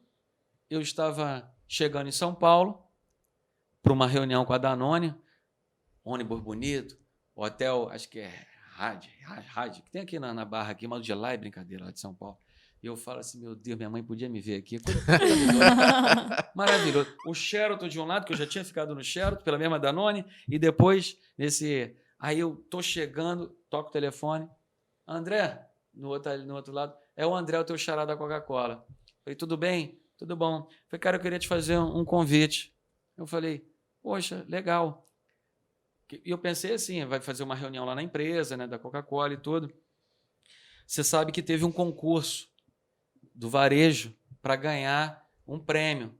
eu estava chegando em São Paulo para uma reunião com a Danone, ônibus bonito, hotel, acho que é Rádio, que tem aqui na Barra, aqui, mas de lá é brincadeira, lá de São Paulo. E eu falo assim: meu Deus, minha mãe podia me ver aqui. Maravilhoso. O Sheraton de um lado, que eu já tinha ficado no Sheraton, pela mesma Danone, e depois, aí eu tô chegando, toco o telefone, André, no outro lado, é o André, o teu xará da Coca-Cola. Falei: tudo bem? Tudo bom. Falei: cara, eu queria te fazer um convite. Eu falei: poxa, legal. E eu pensei assim: vai fazer uma reunião lá na empresa, né, da Coca-Cola e tudo. Você sabe que teve um concurso do varejo para ganhar um prêmio.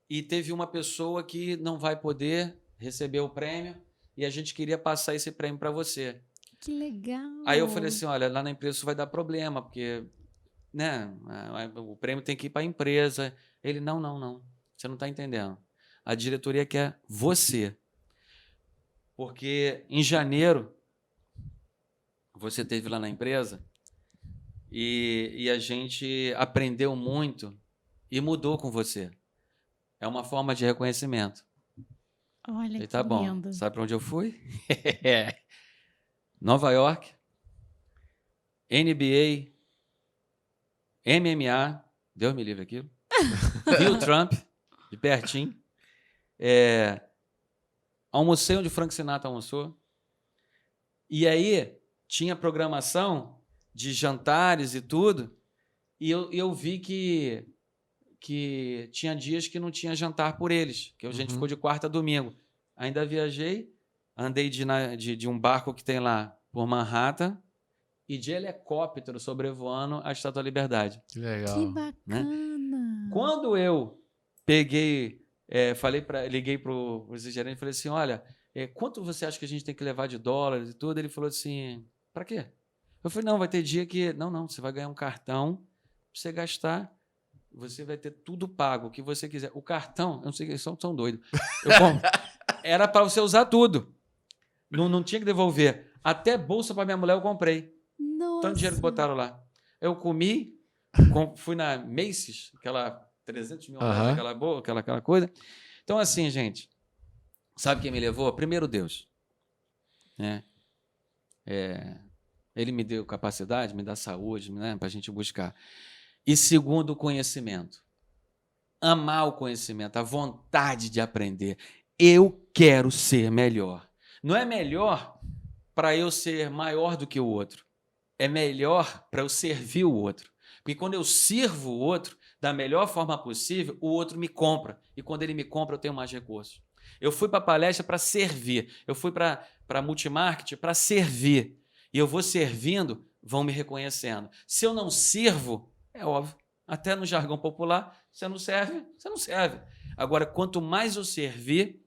E teve uma pessoa que não vai poder receber o prêmio e a gente queria passar esse prêmio para você. Que legal. Aí eu falei assim: olha, lá na empresa isso vai dar problema, porque, né, o prêmio tem que ir para a empresa. Ele: não, você não está entendendo. A diretoria quer você. Porque em janeiro você esteve lá na empresa e a gente aprendeu muito e mudou com você. É uma forma de reconhecimento. Olha, tá que bom. lindo. Sabe para onde eu fui? Nova York, NBA, MMA, Deus me livre aquilo. Viu o Trump, de pertinho. Almocei onde o Frank Sinatra almoçou. E aí tinha programação de jantares e tudo. E eu vi que tinha dias que não tinha jantar por eles, que a gente ficou de quarta a domingo. Ainda viajei, andei de um barco que tem lá por Manhattan e de helicóptero sobrevoando a Estátua da Liberdade. Que legal. Que bacana. Né? Quando eu peguei, liguei para o gerente e falei assim: olha, quanto você acha que a gente tem que levar de dólares e tudo? Ele falou assim: para quê? Eu falei: não, vai ter dia que... Não, você vai ganhar um cartão para você gastar. Você vai ter tudo pago, o que você quiser. O cartão, eu não sei, eles são doidos. Era para você usar tudo. Não tinha que devolver. Até bolsa para minha mulher eu comprei. Nossa. Tanto dinheiro que botaram lá. Eu comi, fui na Macy's, aquela 300 mil reais, aquela coisa. Então, assim, gente, sabe quem me levou? Primeiro, Deus. Né? Ele me deu capacidade, me dá saúde, né, para a gente buscar. E segundo, o conhecimento. Amar o conhecimento, a vontade de aprender. Eu quero ser melhor. Não é melhor para eu ser maior do que o outro. É melhor para eu servir o outro. Porque quando eu sirvo o outro da melhor forma possível, o outro me compra. E quando ele me compra, eu tenho mais recursos. Eu fui para a palestra para servir. Eu fui para multimarketing para servir. E eu vou servindo, vão me reconhecendo. Se eu não sirvo, é óbvio, até no jargão popular, você não serve, você não serve. Agora, quanto mais eu servir,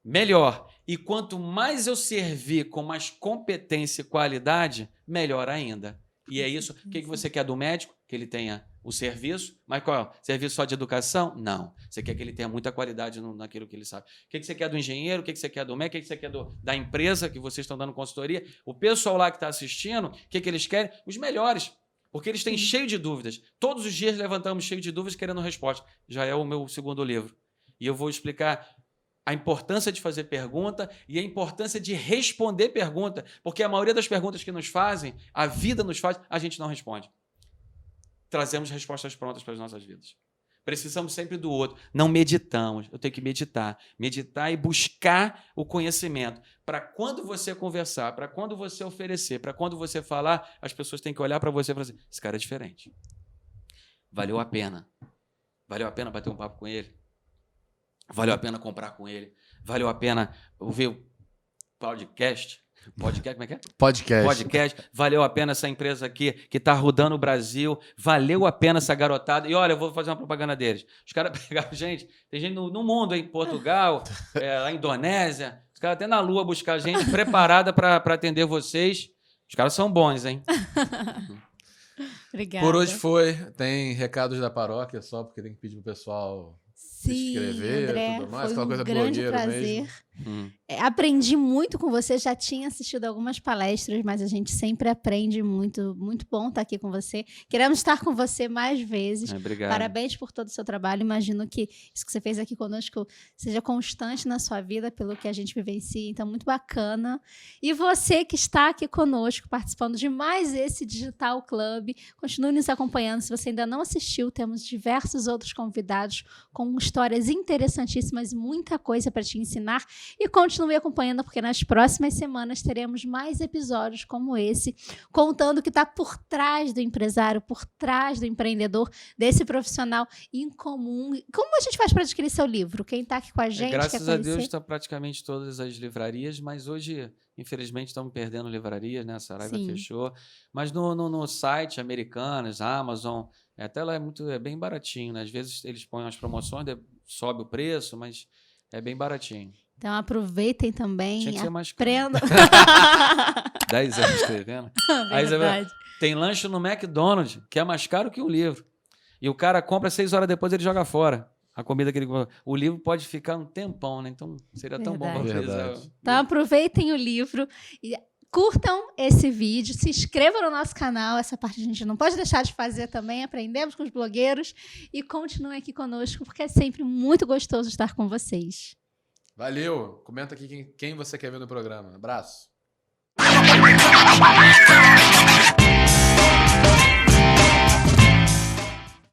melhor. E quanto mais eu servir com mais competência e qualidade, melhor ainda. E é isso. O que você quer do médico? Que ele tenha o serviço. Mas qual é? Serviço só de educação? Não. Você quer que ele tenha muita qualidade naquilo que ele sabe. O que você quer do engenheiro? O que você quer do médico? O que você quer da empresa que vocês estão dando consultoria? O pessoal lá que está assistindo, o que eles querem? Os melhores. Porque eles têm cheio de dúvidas. Todos os dias levantamos cheio de dúvidas querendo resposta. Já é o meu segundo livro. E eu vou explicar a importância de fazer pergunta e a importância de responder pergunta, porque a maioria das perguntas que nos fazem, a vida nos faz, a gente não responde. Trazemos respostas prontas para as nossas vidas. Precisamos sempre do outro. Não meditamos. Eu tenho que meditar. Meditar e buscar o conhecimento. Para quando você conversar, para quando você oferecer, para quando você falar, as pessoas têm que olhar para você e falar assim, esse cara é diferente. Valeu a pena. Valeu a pena bater um papo com ele. Valeu a pena comprar com ele. Valeu a pena ouvir o podcast. Podcast, como é que é? Podcast. Valeu a pena essa empresa aqui que está rodando o Brasil. Valeu a pena essa garotada. E olha, eu vou fazer uma propaganda deles. Os caras pegaram gente, tem gente no mundo, em Portugal, na Indonésia. Os caras até na Lua buscar gente preparada para atender vocês. Os caras são bons, hein? Obrigada. Por hoje foi. Tem recados da paróquia só, porque tem que pedir pro pessoal... Sim, escrever, André, tudo mais, foi aquela coisa um grande prazer. Aprendi muito com você, já tinha assistido algumas palestras, mas a gente sempre aprende muito, muito bom estar aqui com você. Queremos estar com você mais vezes. Obrigado. Parabéns por todo o seu trabalho. Imagino que isso que você fez aqui conosco seja constante na sua vida, pelo que a gente vivencia, então muito bacana. E você que está aqui conosco, participando de mais esse Digital Club, continue nos acompanhando. Se você ainda não assistiu, temos diversos outros convidados com histórias interessantíssimas, muita coisa para te ensinar. E continue acompanhando, porque nas próximas semanas teremos mais episódios como esse, contando o que está por trás do empresário, por trás do empreendedor, desse profissional em comum. Como a gente faz para adquirir seu livro? Quem está aqui com a gente graças a Deus está praticamente todas as livrarias, mas hoje, infelizmente, estamos perdendo livrarias, né? A Saraiva fechou. Mas no site Americanas, Amazon, até lá é bem baratinho, né? Às vezes eles põem as promoções, sobe o preço, mas é bem baratinho. Então aproveitem também. Tinha que ser mais aprendam. 10 anos escrevendo. Aí tem lanche no McDonald's, que é mais caro que o livro. E o cara compra 6 horas depois, ele joga fora a comida que ele comprou. O livro pode ficar um tempão, né? Então seria tão bom. Então aproveitem o livro e curtam esse vídeo, se inscrevam no nosso canal, essa parte a gente não pode deixar de fazer também, aprendemos com os blogueiros, e continuem aqui conosco, porque é sempre muito gostoso estar com vocês. Valeu! Comenta aqui quem você quer ver no programa. Abraço!